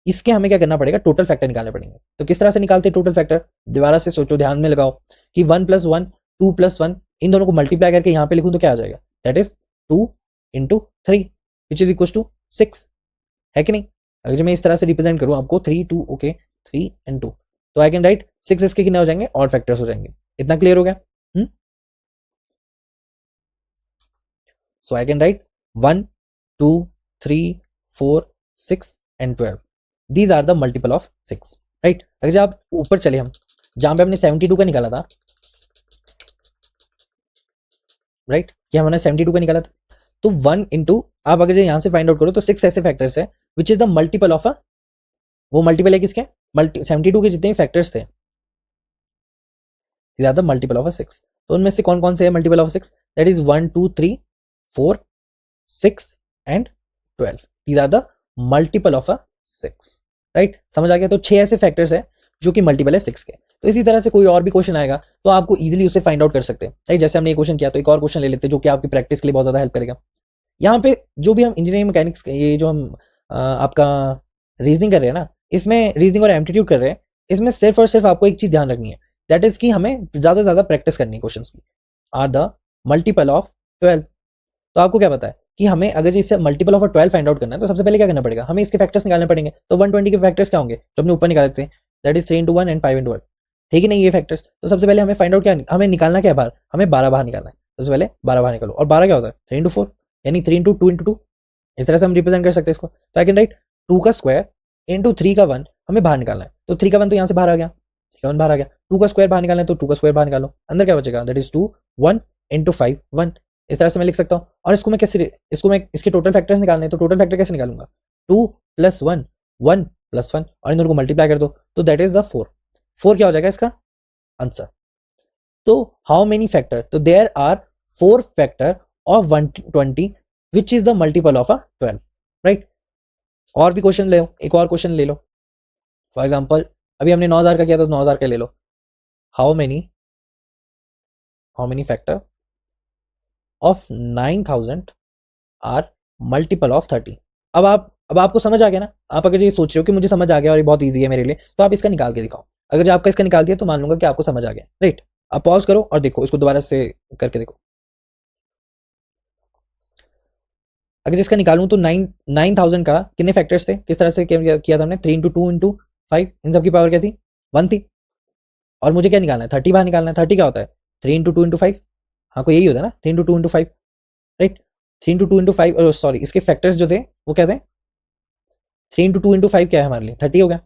इसके हमें क्या करना पड़ेगा, टोटल फैक्टर निकालने पड़ेंगे। तो किस तरह से निकालते हैं टोटल फैक्टर, दोबारा से सोचो, ध्यान में लगाओ कि 1 + 1 2 + 1 इन दोनों को मल्टीप्लाई करके यहाँ पे लिखूं तो क्या आ जाएगा, that is 2 into 3 which is equal to 6, है कि नहीं। अगर मैं इस तरह से रिप्रेजेंट करूं आपको 3 2 ओके 3 एंड 2, तो आई कैन राइट 6 इसके कितने हो जाएंगे, ऑड फैक्टर्स हो जाएंगे। इतना क्लियर हो गया। So I can write 1 2 3 4 6 and 12, these are the multiple of 6। Right, अगर जब आप ऊपर चले हम जहां पे हमने 72 का निकाला था, राइट ये हमने 72 का निकाला था, तो 1 इंटू आप अगर यहां से फाइंड आउट करो तो 6 ऐसे फैक्टर्स है विच इज द मल्टीपल ऑफ वो मल्टीपल है किसके, 72 के जितने फैक्टर्स थे ज्यादा मल्टीपल ऑफ 6। तो उनमें से कौन कौन से है multiple of 6, that is 1 2 3 4 6 and 12, these are the multiple of 6। Right, समझ आ गया। तो 6 ऐसे फैक्टर्स है जो कि मल्टीपल है 6 के। तो इसी तरह से कोई और भी क्वेश्चन आएगा तो आपको इजीली उसे फाइंड आउट कर सकते हैं। राइट, जैसे हमने ये क्वेश्चन किया तो एक और क्वेश्चन ले लेते हैं जो कि आपकी प्रैक्टिस के लिए बहुत ज्यादा हेल्प करेगा। यहाँ पे जो भी हम इंजीनियरिंग मैकेनिक्स ये जो हम आपका रीजनिंग कर रहे हैं ना, इसमें रीजनिंग और एप्टीट्यूड कर रहे हैं, इसमें सिर्फ और सिर्फ आपको एक चीज ध्यान रखनी है, दैट इज कि हमें ज्यादा से ज्यादा प्रैक्टिस करनी है क्वेश्चंस की। आर द मल्टीपल ऑफ 12, तो आपको क्या पता है कि हमें अगर इससे मल्टीपल ऑफ 12 फाइंड आउट करना है तो सबसे पहले क्या करना पड़ेगा, हमें इसके फैक्टर्स निकालने पड़ेंगे। तो 120 के फैक्टर्स क्या होंगे जो हमने ऊपर निकाले थे, that is 3 into 1 and 5 into 1, ठीक है नहीं ये फैक्टर्स। तो सबसे पहले हमें फाइंड आउट क्या, हमें निकालना क्या है बाहर, हमें 12 बाहर निकालना है। सबसे पहले 12 बाहर निकालो, और 12 क्या होता है 3 इंटू 4 यानी 3 इंटू 2 इंटू 2, इस तरह से हम रिप्रेजेंट कर सकते हैं इसको। तो आई कैन राइट 2 का स्क्वायर इंटू 3 का 1 हमें बाहर निकालना है। तो 3 का 1 तो यहाँ से बाहर आ गया, 3 का 1 बाहर आ गया, 2 का स्क्वायर बाहर निकालना है तो 2 का स्क्वायर बाहर निकालो, अंदर क्या बचेगा, दैट इज 2 1 इंटू 5 1, इस तरह से मैं लिख सकता हूँ। और इसको मैं कैसे, इसको मैं इसके टोटल फैक्टर्स निकालने हैं तो टोटल फैक्टर कैसे निकालूंगा, 2 + 1 1 + 1 और इन दोनों को मल्टीप्लाई कर दो तो दैट इज द 4 4 क्या हो जाएगा इसका आंसर। तो हाउ मेनी फैक्टर, तो there are 4 factor of 120 which is the multiple of 12। Right, और भी क्वेश्चन ले लो, एक और क्वेश्चन ले लो। फॉर एग्जाम्पल अभी हमने 9000 का किया तो 9000 का ले लो। How many factor of 9000 are multiple of 30। अब आपको समझ आ गया ना। आप अगर ये सोच रहे हो कि मुझे समझ आ गया और ये बहुत ईजी है मेरे लिए, तो आप इसका निकाल के दिखाओ। अगर जो आपका इसका निकाल दिया तो मान लूंगा कि आपको समझ आ गया, राइट। आप पॉज करो और देखो, इसको दोबारा से करके देखो। अगर इसका निकालूं तो 9000 का कितने फैक्टर्स थे, किस तरह से किया था हमने, 3 इंटू 2 इंटू 5, इन सब की पावर क्या थी, 1 थी। और मुझे क्या निकालना है, 30 बाहर निकालना है। 30 क्या होता है, 3 इंटू 2 इंटू 5। हाँ, को यही होता है ना, 3 into 2 into 5, right. 3 into 2 into 5, sorry, इसके फैक्टर्स जो थे वो क्या थे, 3 इंटू 2 इंटू 5 क्या है हमारे लिए, 30 हो गया,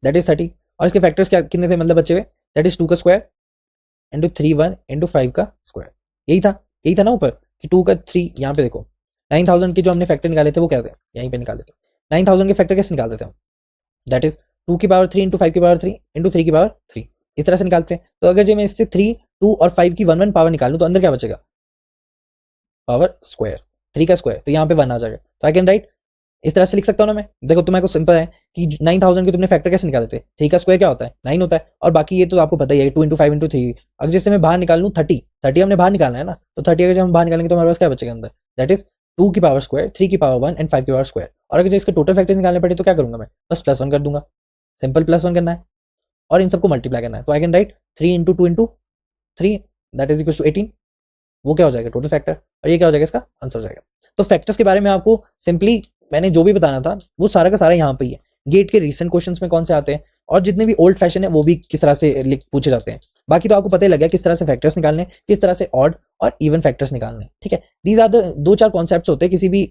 दैट इज 30। और इसके फैक्टर्स क्या कितने थे, मतलब बचे हुए, दैट इज 2 का स्क्वायर इंटू 3 1 इंटू 5 का स्क्वायर। यही था ना ऊपर, कि 2 का 3। यहाँ पे देखो 9000 के जो हमने फैक्टर निकाले थे वो क्या थे, यहीं पे निकाले थे। 9000 के फैक्टर कैसे निकालते थे हम, दैट इज 2 की पावर 3 इंटू 5 की पावर 3 इंटू 3 की पावर 3, इस तरह से निकालते हैं। तो अगर जो मैं इससे 3 2 और 5 की 1 1 पावर निकालूं तो अंदर क्या बचेगा, पावर स्क्वायर, 3 का स्क्वायर, तो यहाँ पे 1 आ जाएगा। तो आई कैन राइट, इस तरह से लिख सकता हूँ ना मैं। देखो तुम्हें को सिंपल है कि 9000 के तुमने फैक्टर कैसे निकाले थे, 3 का स्क्वायर क्या होता है, 9 होता है। और बाकी ये तो आपको पता ही है, 2 इंटू 5 इंटू 3। अगर जैसे मैं बाहर निकाल लूँ 30 हमने बाहर निकालना है ना, तो 30 अगर हम बाहर निकालेंगे तो हमारे पास क्या बचेगा अंदर, दैट इज 2 की पावर स्क्वायर, 3 की पावर 1 एंड 5 की पावर स्क्वायर। और अगर इसके टोटल फैक्टर्स निकालने पड़े तो क्या करूंगा मैं, बस +1 कर दूंगा। सिंपल +1 करना है और इन सबको मल्टीप्लाई करना है। तो I can write 3 into 2 into 3, that is equal to 18। वो क्या हो जाएगा, टोटल फैक्टर। और ये क्या हो जाएगा, इसका आंसर हो जाएगा। तो फैक्टर्स के बारे में आपको सिंपली मैंने जो भी बताना था वो सारा का सारा यहाँ पे ही है। गेट के रिसेंट क्वेश्चंस में कौन से आते हैं और जितने भी ओल्ड फैशन है वो भी किस तरह से पूछे जाते हैं। बाकी तो आपको पता ही लग गया किस तरह से फैक्टर्स निकालने, किस तरह से ऑड और इवन फैक्टर्स निकालने, ठीक है। दीज आर द 2-4 कॉन्सेप्ट्स होते हैं किसी भी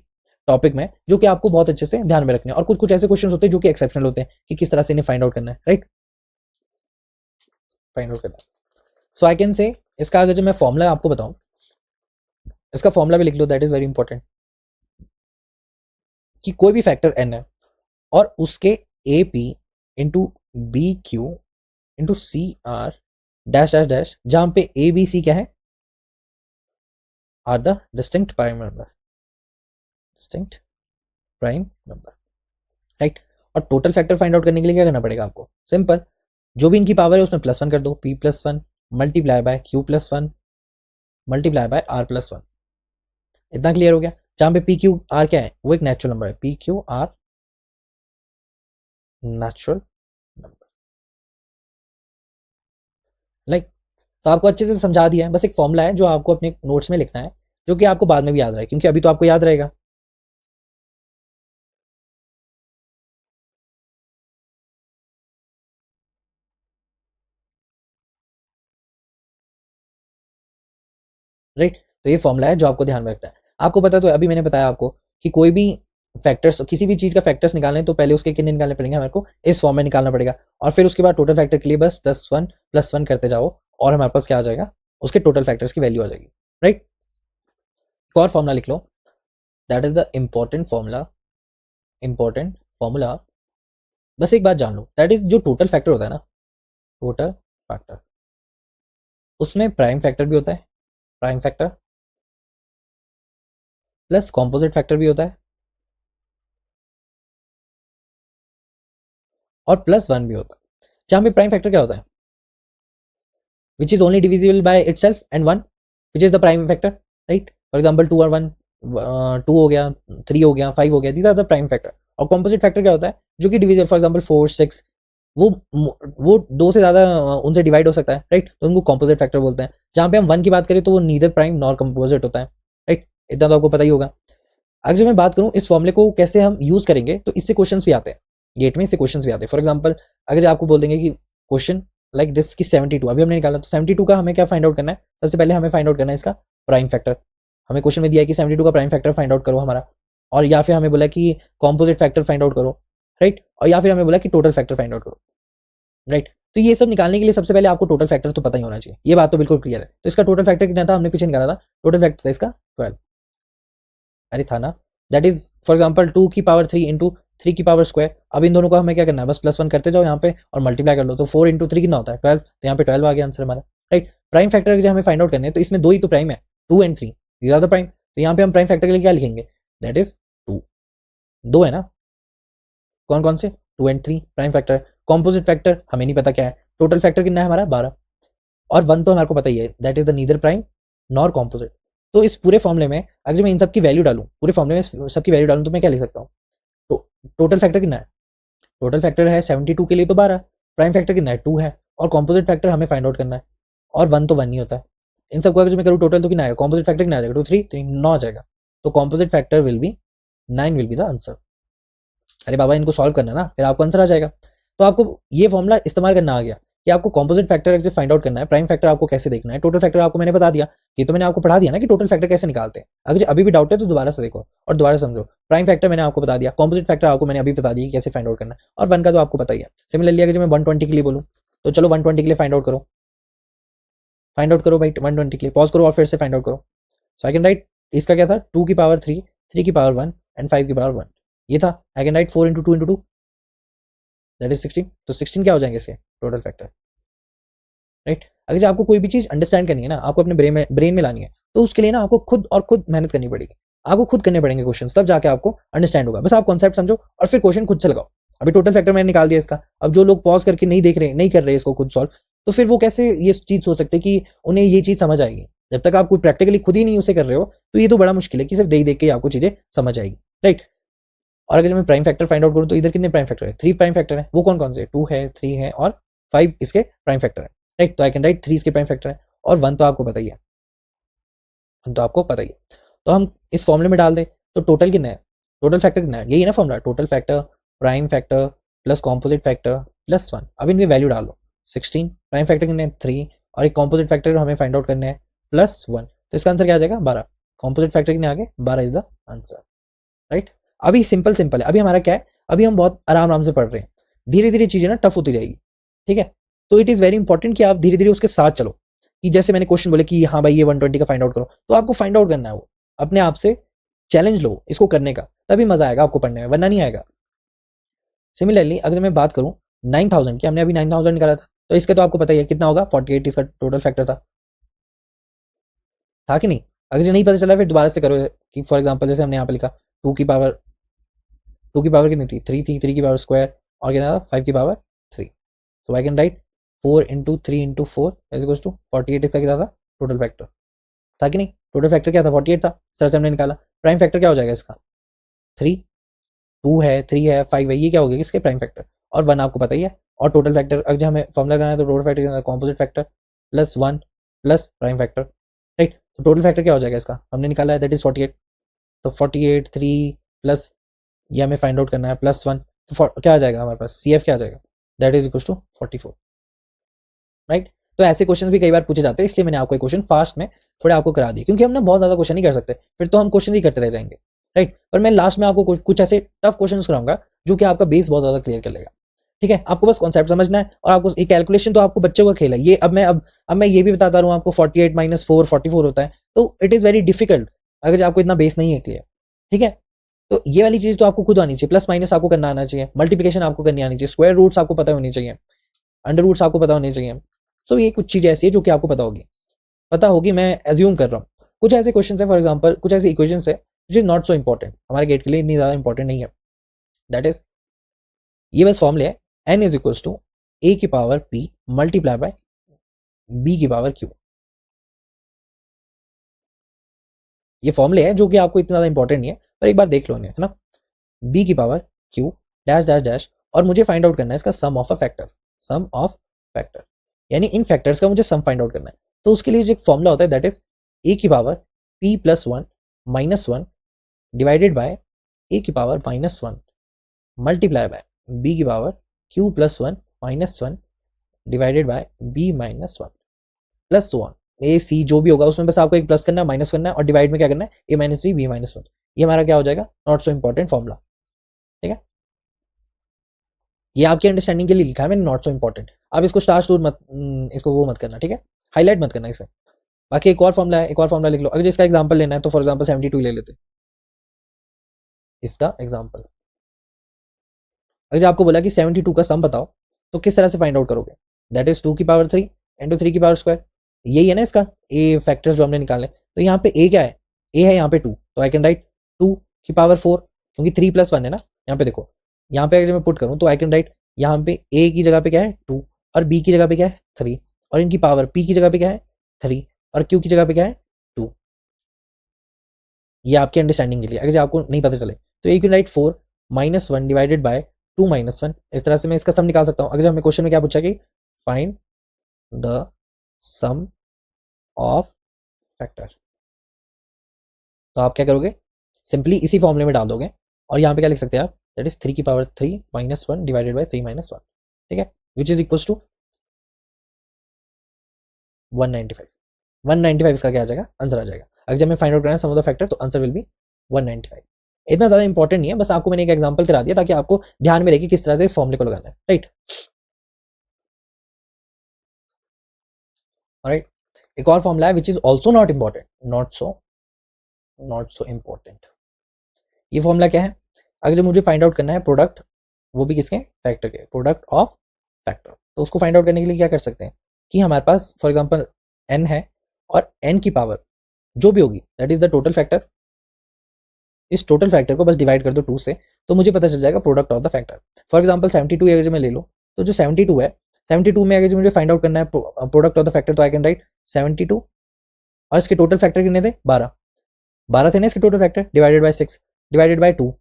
टॉपिक में जो कि आपको बहुत अच्छे से ध्यान में रखने हैं। और कुछ कुछ ऐसे क्वेश्चन होते हैं जो कि एक्सेप्शनल होते हैं कि किस तरह से इन्हें फाइंड आउट करना है, राइट, फाइंड आउट करना है। सो आई कैन से इसका अगर जो मैं फॉर्मूला आपको बताऊं, इसका फॉर्मूला भी लिख लो, दैट इज वेरी इंपॉर्टेंट। कि कोई भी फैक्टर n है और उसके A P into B Q into C R dash dash dash, जहां पे ए बी सी क्या है, are the distinct prime number, distinct prime number, right. और टोटल फैक्टर फाइंड आउट करने के लिए क्या करना पड़ेगा आपको, सिंपल, जो भी इनकी पावर है उसमें +1 कर दो, p+1 multiply by q+1 multiply by r+1। इतना क्लियर हो गया। जहां पे p q r क्या है, वो एक नेचुरल नंबर है, p q r natural number, like. तो आपको अच्छे से समझा दिया है, बस एक फॉर्मूला है जो आपको अपने नोट्स में लिखना है, जो कि आपको बाद में भी याद रहे, क्योंकि अभी तो आपको याद रहेगा। राइट, तो ये फॉर्मूला है जो आपको ध्यान में रखना है। आपको पता तो अभी मैंने बताया आपको कि कोई भी फैक्टर्स, किसी भी चीज का फैक्टर्स निकालने तो पहले उसके कितने निकालने पड़ेंगे, हमारे को इस फॉर्म में निकालना पड़ेगा। और फिर उसके बाद टोटल फैक्टर के लिए बस +1 करते जाओ और हमारे पास क्या आ जाएगा, उसके टोटल फैक्टर्स की वैल्यू आ जाएगी, राइट। एक और फॉर्मूला लिख लो, that is the important formula. बस एक बात जान लो, दैट इज जो टोटल फैक्टर होता है ना, टोटल फैक्टर, उसमें प्राइम फैक्टर भी होता है, prime factor plus composite factor भी होता है और +1 भी होता है। जहां पे प्राइम फैक्टर क्या होता है, which is only divisible by itself and 1, which is the prime factor, right. For example 2 और 1, 2 हो गया, 3 हो गया, 5 हो गया, these are the prime factor. और कॉम्पोजिट फैक्टर क्या होता है, जो कि डिविजिबल, फॉर एग्जांपल 4 6, वो वो 2 से ज्यादा उनसे डिवाइड हो सकता है, राइट, तो उनको कॉम्पोजिट फैक्टर बोलते हैं। जहां पे हम 1 की बात करें तो वो नीदर प्राइम नॉर कॉम्पोजिट होता है, राइट। इतना तो आपको पता ही होगा। अगर मैं बात करूं इस फॉर्मूले को कैसे हम यूज करेंगे, तो इससे क्वेश्चंस भी आते हैं, गेट में इससे क्वेश्चंस भी आते हैं। फॉर एग्जांपल अगर आपको बोल देंगे कि क्वेश्चन लाइक दिस की 72, अभी हमने निकाला, तो 72 का हमें क्या फाइंड आउट करना है, सबसे पहले हमें फाइंड आउट करना है इसका प्राइम फैक्टर। हमें क्वेश्चन में दिया है कि 72 का प्राइम फैक्टर फाइंड आउट करो हमारा, और या फिर हमें बोला कि कॉम्पोजिट फैक्टर फाइंड आउट करो, राइट, और या फिर हमें बोला कि टोटल फैक्टर फाइंड आउट करो, राइट। तो ये सब निकालने के लिए सबसे पहले आपको टोटल फैक्टर तो पता ही होना चाहिए, ये बात तो बिल्कुल क्लियर है। तो इसका टोटल फैक्टर कितना था, हमने पीछे निकाला था, टोटल फैक्टर था इसका 12, अरे था ना, दैट इज फॉर एग्जांपल 2 की पावर 3 इंटू 3 की पावर स्क्वायर। अब इन दोनों का हमें क्या करना है, बस +1 करते जाओ यहाँ पे और मल्टीप्लाई कर लो, तो 4 इंटू 3 कितना होता है, 12, तो यहाँ पे 12 आ गया आंसर हमारा, राइट। प्राइम फैक्टर जो हमें फाइंड आउट करने हैं, तो इसमें 2 ही तो प्राइम है, 2 and 3, these are the prime. तो यहाँ पे हम प्राइम फैक्टर के लिए क्या लिखेंगे, दैट इज 2, 2 है ना, कौन कौन से, 2 and 3 prime factor. Composite factor हमें नहीं पता क्या है, टोटल फैक्टर कितना है हमारा 12, और 1 तो हमारे को पता ही है, that is the neither prime nor composite. तो इस पूरे फॉर्मूले में अगर मैं इन सब की वैल्यू डालूं, पूरे फॉर्मूले में सबकी वैल्यू डालूं, तो मैं क्या लिख सकता हूँ? तो टोटल फैक्टर कितना है? टोटल फैक्टर है 72 के लिए तो 12, प्राइम फैक्टर कितना है 2 है, और कॉम्पोजिट फैक्टर हमें फाइंड आउट करना है, और 1 तो 1 ही होता है। इन सबको अगर मैं करूँ टोटल तो कितना आएगा? कॉम्पोजिट फैक्टर कितना आ जाएगा? 2 3 9 आ जाएगा। तो composite factor will be 9 will be the answer. अरे बाबा इनको सॉल्व करना ना, फिर आपको आंसर आ जाएगा। तो आपको ये फॉर्मूला इस्तेमाल करना आ गया कि आपको कॉम्पोजिट फैक्टर फाइंड आउट करना है, प्राइम फैक्टर आपको कैसे देखना है, टोटल फैक्टर आपको मैंने बता दिया, ये तो मैंने आपको पढ़ा दिया ना कि टोटल फैक्टर कैसे निकालते हैं। अगर अभी भी डाउट है तो दोबारा से देखो और दोबारा समझो। प्राइम फैक्टर मैंने आपको बता दिया, कॉम्पोजिट फैक्टर आपको मैंने अभी बता दिया कैसे फाइंड आउट करना है, और 1 का तो आपको पता ही है। सिमिलरली अगर मैं 120 के लिए बोलूँ तो चलो 120 के लिए फाइंड आउट करो, फाइंड आउट करो भाई 120 के लिए, पॉज करो और फिर से फाइंड आउट करो। सो आई कैन राइट, इसका क्या था? 2 की पावर 3, 3 की पावर 1 एंड 5 की पावर 1, ये था। आई can write 4 into 2 into 2 that is 16। तो 16 क्या हो जाएंगे इसके टोटल फैक्टर, राइट। अगर जो आपको कोई भी चीज अंडरस्टैंड करनी है ना, आपको अपने ब्रेन में लानी है, तो उसके लिए ना आपको खुद मेहनत करनी पड़ेगी, आपको खुद करने पड़ेंगे क्वेश्चन, तब जाके आपको अंडरस्टैंड होगा। बस आप कॉन्सेप्ट समझो और फिर क्वेश्चन खुद से लगाओ। अभी टोटल फैक्टर मैंने निकाल दिया इसका, अब जो लोग पॉज करके नहीं देख रहे, नहीं कर रहे इसको खुद सॉल्व, तो फिर वो कैसे ये चीज सोच सकते कि उन्हें ये चीज समझ आएगी? जब तक आप कोई प्रैक्टिकली खुद ही नहीं उसे कर रहे हो, तो ये तो बड़ा मुश्किल है कि सिर्फ देख के आपको चीजें समझ आएगी, राइट। और अगर मैं प्राइम फैक्टर फाइंड आउट करूँ तो इधर कितने प्राइम फैक्टर है? 3 प्राइम फैक्टर है। वो कौन कौन से? 2 है, 3 है और 5 इसके प्राइम फैक्टर है, राइट। तो आई कैन राइट 3 इसके प्राइम फैक्टर है, और 1 तो आपको पता ही है, 1 तो आपको पता ही है। तो हम इस फॉर्मूले में डाल दें तो टोटल कितना है? टोटल फैक्टर कितना है? यही है ना formula, total factor prime factor plus composite factor plus 1। अब इनमें वैल्यू डाल लो, 16, प्राइम फैक्टर कितने हैं 3, और एक कॉम्पोजिट फैक्टर हमें फाइंड आउट करने हैं प्लस 1, तो इसका आंसर क्या आ जाएगा? 12। कॉम्पोजिट फैक्टर कितने आगे? 12 इज द आंसर, राइट। अभी सिंपल सिंपल है, अभी हमारा क्या है, अभी हम बहुत आराम आराम से पढ़ रहे हैं, धीरे धीरे चीजें ना टफ होती जाएगी, ठीक है। तो इट इज वेरी इंपॉर्टेंट कि आप धीरे धीरे उसके साथ चलो, कि जैसे मैंने क्वेश्चन बोले कि हाँ भाई ये 120 का फाइंड आउट करो, तो आपको फाइंड आउट करना है, वो अपने आप से चैलेंज लो इसको करने का, तभी मजा आएगा आपको पढ़ने में, वरना नहीं आएगा। सिमिलरली अगर मैं बात करूं 9000 की, हमने अभी 9000 निकाला था, तो इसका तो आपको पता ही है कितना होगा, 48 इसका टोटल फैक्टर था कि नहीं? अगर जो नहीं पता चला फिर दोबारा से करो, कि फॉर एग्जांपल जैसे हमने यहाँ पे लिखा 2 की पावर, 2 की पावर कितनी थी? 3 थी, 3 की पावर स्क्वायर, और कितना था? 5 की power 3। So I can write 4 into 3 into 4 is equal to 48। इसका क्या था? टोटल फैक्टर था कि नहीं? टोटल फैक्टर क्या था? 48 था, इस तरह से हमने निकाला। प्राइम फैक्टर क्या हो जाएगा इसका? 3, 2 है, 3 है, 5 है, ये क्या हो गया इसके प्राइम फैक्टर, और 1 आपको पता ही है। और टोटल फैक्टर अगर हमें फॉर्मुला लगाना है तो total factor composite factor plus 1 plus prime factor, right. तो टोटल फैक्टर क्या हो जाएगा इसका? हमने निकाला है दैट इज 48। तो 48 3 प्लस ये हमें फाइंड आउट करना है प्लस 1, तो क्या आ जाएगा हमारे पास? सी एफ क्या आ जाएगा? That is equal to 44, right. तो ऐसे क्वेश्चन भी कई बार पूछे जाते हैं, इसलिए मैंने आपको क्वेश्चन फास्ट में थोड़े आपको करा दिए, क्योंकि हम ना बहुत ज्यादा क्वेश्चन नहीं कर सकते, फिर तो हम क्वेश्चन ही करते रह जाएंगे, राइट। पर मैं लास्ट में आपको कुछ ऐसे टफ क्वेश्चन कराऊंगा जो कि आपका बेस बहुत ज्यादा क्लियर कर लेगा, ठीक है। आपको बस कॉन्सेप्ट समझना है, और आपको कैलकुलेशन तो आपको बच्चों का खेल है ये। अब मैं ये भी बताता रहा हूँ आपको 48 माइनस 4 44 होता है, तो इट इज वेरी डिफिकल्ट अगर आपको इतना बेस नहीं है क्लियर, ठीक है। तो ये वाली चीज तो आपको खुद आनी चाहिए, प्लस माइनस आपको करना आना चाहिए, मल्टीप्लिकेशन आपको करनी आनी चाहिए, स्क्वायर रूट्स आपको पता होनी चाहिए, अंडर रूट्स आपको पता होने चाहिए। सो ये कुछ चीजें ऐसी है जो कि आपको पता होगी, मैं एज्यूम कर रहा हूँ। कुछ ऐसे क्वेश्चन है, फॉर एग्जाम्पल कुछ ऐसे इक्वेशन है जो नॉट सो इंपॉर्टेंट, हमारे गेट के लिए इतनी ज्यादा इंपॉर्टेंट नहीं है, दैट इज ये बस फॉर्मूले है, N is equal to A की power P multiply by B की पावर क्यू। ये फॉर्मूले है जो कि आपको इतना ज्यादा इंपॉर्टेंट नहीं है, पर एक बार देख लो है ना, बी की power Q dash dash dash, और मुझे फाइंड आउट करना है इसका sum of a factor, sum of factor, यानी इन फैक्टर्स का मुझे सम फाइंड आउट करना है। तो उसके लिए जो एक फॉर्मूला होता है दैट इज ए की power P plus 1 minus 1 divided by A की power minus 1 multiply by B की power Q plus 1 minus 1 divided by B minus 1 plus 1 A C जो भी होगा उसमें बस आपको एक प्लस करना है, माइनस करना है, और डिवाइड में क्या करना है? ए माइनस बी माइनस 1। ये हमारा क्या हो जाएगा? नॉट सो इंपॉर्टेंट फॉर्मूला, ठीक है। ये आपकी अंडरस्टैंडिंग के लिए लिखा है मैंने, नॉट सो इंपॉर्टेंट। आप इसको स्टार स्टोर मत, इसको वो मत करना, ठीक है, हाईलाइट मत करना इसे। बाकी एक और फॉर्मूला है, एक और फॉर्मूला लिख लो। अगर इसका एग्जांपल लेना है तो फॉर एग्जांपल 72 ले लेते, इसका एग्जांपल। अगर आपको बोला कि 72 का सम बताओ, तो किस तरह से फाइंड आउट करोगे? दैट इज 2 की पावर 3 इंटू 3 की पावर स्क्वायर, यही है ना इसका ए फैक्टर्स जो हमने निकाले। तो यहाँ पे ए क्या है? ए है यहाँ पे 2, तो आई कैन राइट 2 की पावर 4, क्योंकि 3 प्लस 1 है ना, यहाँ पे देखो यहाँ पे अगर मैं पुट करूँ तो आई कैन राइट यहाँ पे ए की जगह पे क्या है 2 और बी की जगह पे क्या है 3 और इनकी पावर पी की जगह पे क्या है 3 और क्यू की जगह पे क्या है 2। ये आपके अंडरस्टैंडिंग के लिए, अगर आपको नहीं पता चले तो you can write 4 -1 divided by 2 -1। इस तरह से मैं इसका सम निकाल सकता हूँ। अगर हमें क्वेश्चन में क्या पूछा कि find the sum of factor, तो आप क्या करोगे, सिंपली इसी फॉर्मूले में डाल दोगे और यहाँ पे क्या लिख सकते हैं आप, दैट इज 3 की पावर 3 -1 डिवाइडेड बाय 3 -1, ठीक है, विच इज इक्वल्स टू 195। 195 इसका क्या आ जाएगा, आंसर आ जाएगा। अगर जब मैं फाइंड आउट करना है सम ऑफ द फैक्टर तो आंसर विल बी 195। इतना ज्यादा इंपॉर्टेंट नहीं है, बस आपको मैंने एक एग्जांपल करा दिया ताकि आपको ध्यान में रहे कि किस तरह से इस फॉर्मूले को लगाना है, राइट। ऑलराइट, एक और फॉर्मूला है which is also not important, not so important. ये फॉर्मूला क्या है, अगर जब मुझे फाइंड आउट करना है प्रोडक्ट, वो भी किसके, फैक्टर के, प्रोडक्ट ऑफ फैक्टर, तो उसको फाइंड आउट करने के लिए क्या कर सकते हैं कि हमारे पास फॉर एग्जांपल n है और n की पावर जो भी होगी that is the total factor, इस टोटल फैक्टर को बस डिवाइड कर दो 2 से तो मुझे पता चल जाएगा product of the factor. For example 72 अगर मैं ले लो तो जो 72 है, 72 में अगर मुझे फाइंड आउट करना है प्रोडक्ट ऑफ द फैक्टर तो आई कैन राइट 72 और इसके टोटल फैक्टर कितने थे, 12 थे ना इसके total factor, divided by 6 divided by 2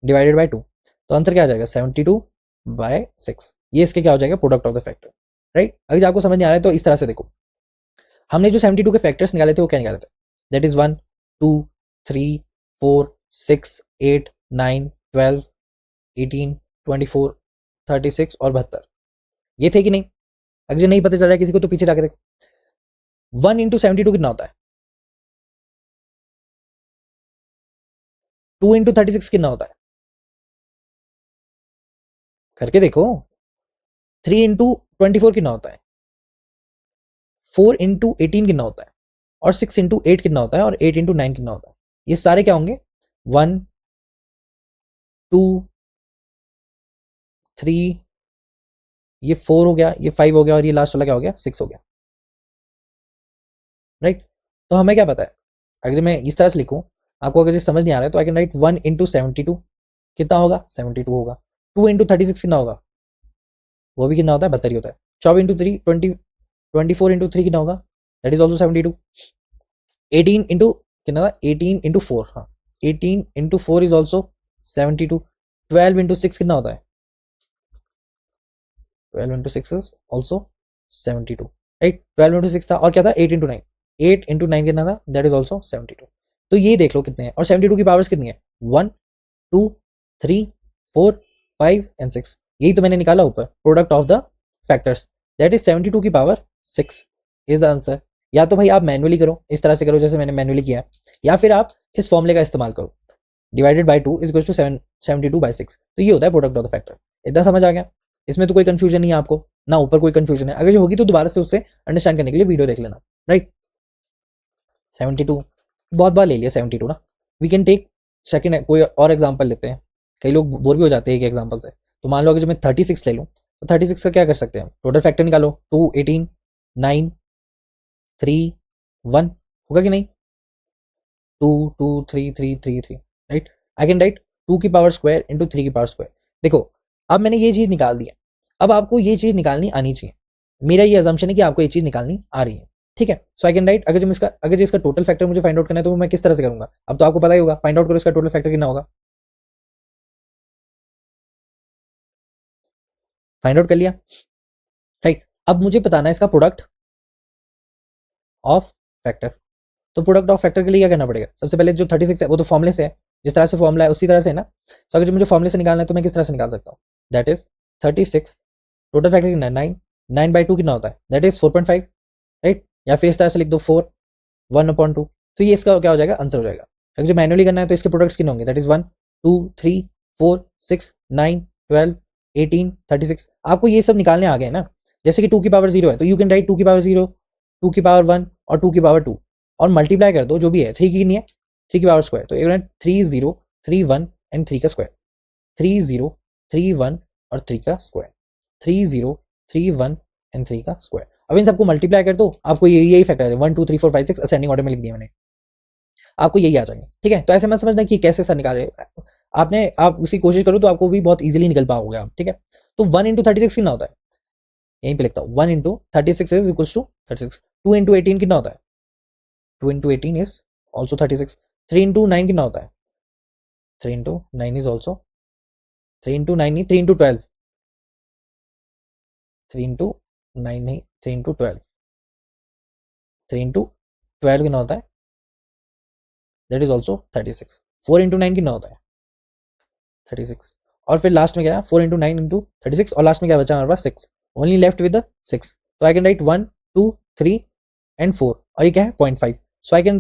divided by 2, तो आंसर क्या आ जाएगा 72/6। ये इसके क्या हो जाएगा, product of the factor, right. अगर आपको समझ नहीं आ रहा है तो इस तरह से देखो, हमने जो 72 के फैक्टर्स निकाले थे वो क्या निकाले थे, दैट इज 1 2 3 4 6 8 9 12 18 24 36 और 72, ये थे कि नहीं। अगर नहीं पता चल रहा है किसी को तो पीछे जाके देखो, 1 इंटू 72 कितना होता है, 2 इंटू 36 कितना होता है, करके देखो। 3 इंटू 24 कितना होता है, 4 इंटू 18 कितना होता है, और 6 इंटू 8 कितना होता है, और 8 इंटू 9 कितना होता है। ये सारे क्या होंगे, 1 2 3, ये 4 हो गया, ये 5 हो गया और ये लास्ट वाला क्या हो गया, 6 हो गया, राइट। तो हमें क्या पता है, अगर मैं इस तरह से लिखूं, आपको अगर समझ नहीं आ रहा है तो आई कैन राइट 1 इंटू 72 कितना होगा, 72 होगा। 2 इंटू 36 कितना होगा, वो भी कितना होता है, 72 होता है। 24 इंटू 3 24 इंटू 3 कितना होगा, दैट इज ऑल्सो 72। 18 इंटू कितना था, 18 इंटू 4, हाँ 18 इंटू 4 इज ऑल्सो 72। 12 इंटू 6 कितना होता है, 12 into 6 is also 72, right. 12 into 6 था और क्या था, 8 इंटू 9, 8 इंटू 9 कितना था, दैट इज ऑल्सो 72। तो ये देख लो कितने हैं, और 72 की पावर्स कितनी है, 1 2 3 4 5 एंड 6, यही तो मैंने निकाला ऊपर, product of the factors, that is 72 की पावर 6 इज द आंसर। या तो भाई आप मैनुअली करो, इस तरह से करो जैसे मैंने मैनुअली किया, या फिर आप इस फॉर्मूले का इस्तेमाल करो, divided by 2 is equal to 72/6, तो ये होता है प्रोडक्ट ऑफ द फैक्टर। इतना समझ आ गया, इसमें तो कोई कंफ्यूजन नहीं है आपको, ना ऊपर कोई कंफ्यूजन है। अगर जो होगी तो दोबारा से उससे अंडरस्टैंड करने के लिए वीडियो देख लेना, राइट। 72 बहुत बार ले लिया 72 ना, वी कैन टेक सेकंड, कोई और एग्जांपल लेते हैं, कई लोग बोर भी हो जाते हैं एक एग्जांपल से। तो मान लो अगर जो मैं 36 ले लूँ तो 36 का क्या कर सकते हैं, टोटल फैक्टर निकालो, 2 18 9 3 1 होगा कि नहीं, 2 2 3 3 3 3, राइट। आई कैन राइट 2 की पावर स्क्वायर इंटू 3 की पावर स्क्वायर। देखो अब मैंने ये चीज निकाल दी है, अब आपको ये चीज निकालनी आनी चाहिए। मेरा ये अजम्पशन है कि आपको ये चीज निकालनी आ रही है, ठीक है। सो आई कैन राइट, अगर जो इसका टोटल फैक्टर मुझे फाइंड आउट करना है तो मैं किस तरह से करूंगा, अब तो आपको पता ही होगा, फाइंड आउट करो इसका टोटल फैक्टर कितना होगा, फाइंड आउट कर लिया, राइट। अब मुझे बताना है इसका प्रोडक्ट ऑफ फैक्टर। तो प्रोडक्ट ऑफ फैक्टर के लिए क्या करना पड़ेगा, सबसे पहले जो 36 है वो तो फॉर्मूले से है, जिस तरह से फॉर्मूला है उसी तरह से है ना। तो अगर जो मुझे फॉर्मूले से निकालना है तो मैं किस तरह से निकाल सकता हूँ, दैट इज 36 टोटल फैक्टर कितना है, 9 9/2 कितना होता है, दैट इज 4.5, राइट। या फिर इस तरह से लिख दो 4 1/2, तो ये इसका क्या हो जाएगा, आंसर हो जाएगा। अगर जो मैनुअली करना है तो इसके प्रोडक्ट्स कितने होंगे, दैट इज 1 2 3 4 6 9 12 18 36। आपको ये सब निकालने आ गए ना, जैसे कि 2 की पावर 0 है तो यू कैन राइट 2 की पावर 0, 2 की पावर 1 और 2 की पावर 2 और मल्टीप्लाई कर दो जो भी है, 3 की नहीं है, 3 की पावर स्क्वायर, तो 3 0 3 1 एंड 3 का स्क्वायर, 3 0 3 1 और 3 का स्क्वायर, 3 0 3 1 एंड 3 का स्क्वायर। अब इन सबको मल्टीप्लाई कर दो, आपको यही फैक्टर है 1 2 3 4 5 6 असेंडिंग ऑर्डर में लिख दिया मैंने, आपको यही आ जाएंगे, ठीक है। तो ऐसे मत समझना कि कैसे सर निकाले, आप उसकी कोशिश करो तो आपको भी बहुत इजीली निकल पाओगे आप, ठीक है। तो 1 इंटू 36 कितना होता है, यहीं पे लिखता हूँ 1 into 36 is equals to 36। 2 into 18 कितना होता है, 2 इंटू 18 इज ऑल्सो 36। 3 इंटू 9 कितना होता है, 3 इंटू 9 इज ऑल्सो 3 इंटू 9 नहीं 3 इंटू 12, 3 इंटू 9 नहीं 3 इंटू 12, 3 इंटू 12 कितना होता है, दैट इज ऑल्सो 36। 4 इंटू 9 कितना होता है, 36। और फिर लास्ट में क्या है, 4 इंटू 9 इंटू 36, और लास्ट में क्या बचा हमारे पास 6, ओनली लेफ्ट विद द 6। तो आई कैन राइट 1 2 3 एंड 4, और ये क्या है 0.5। So I can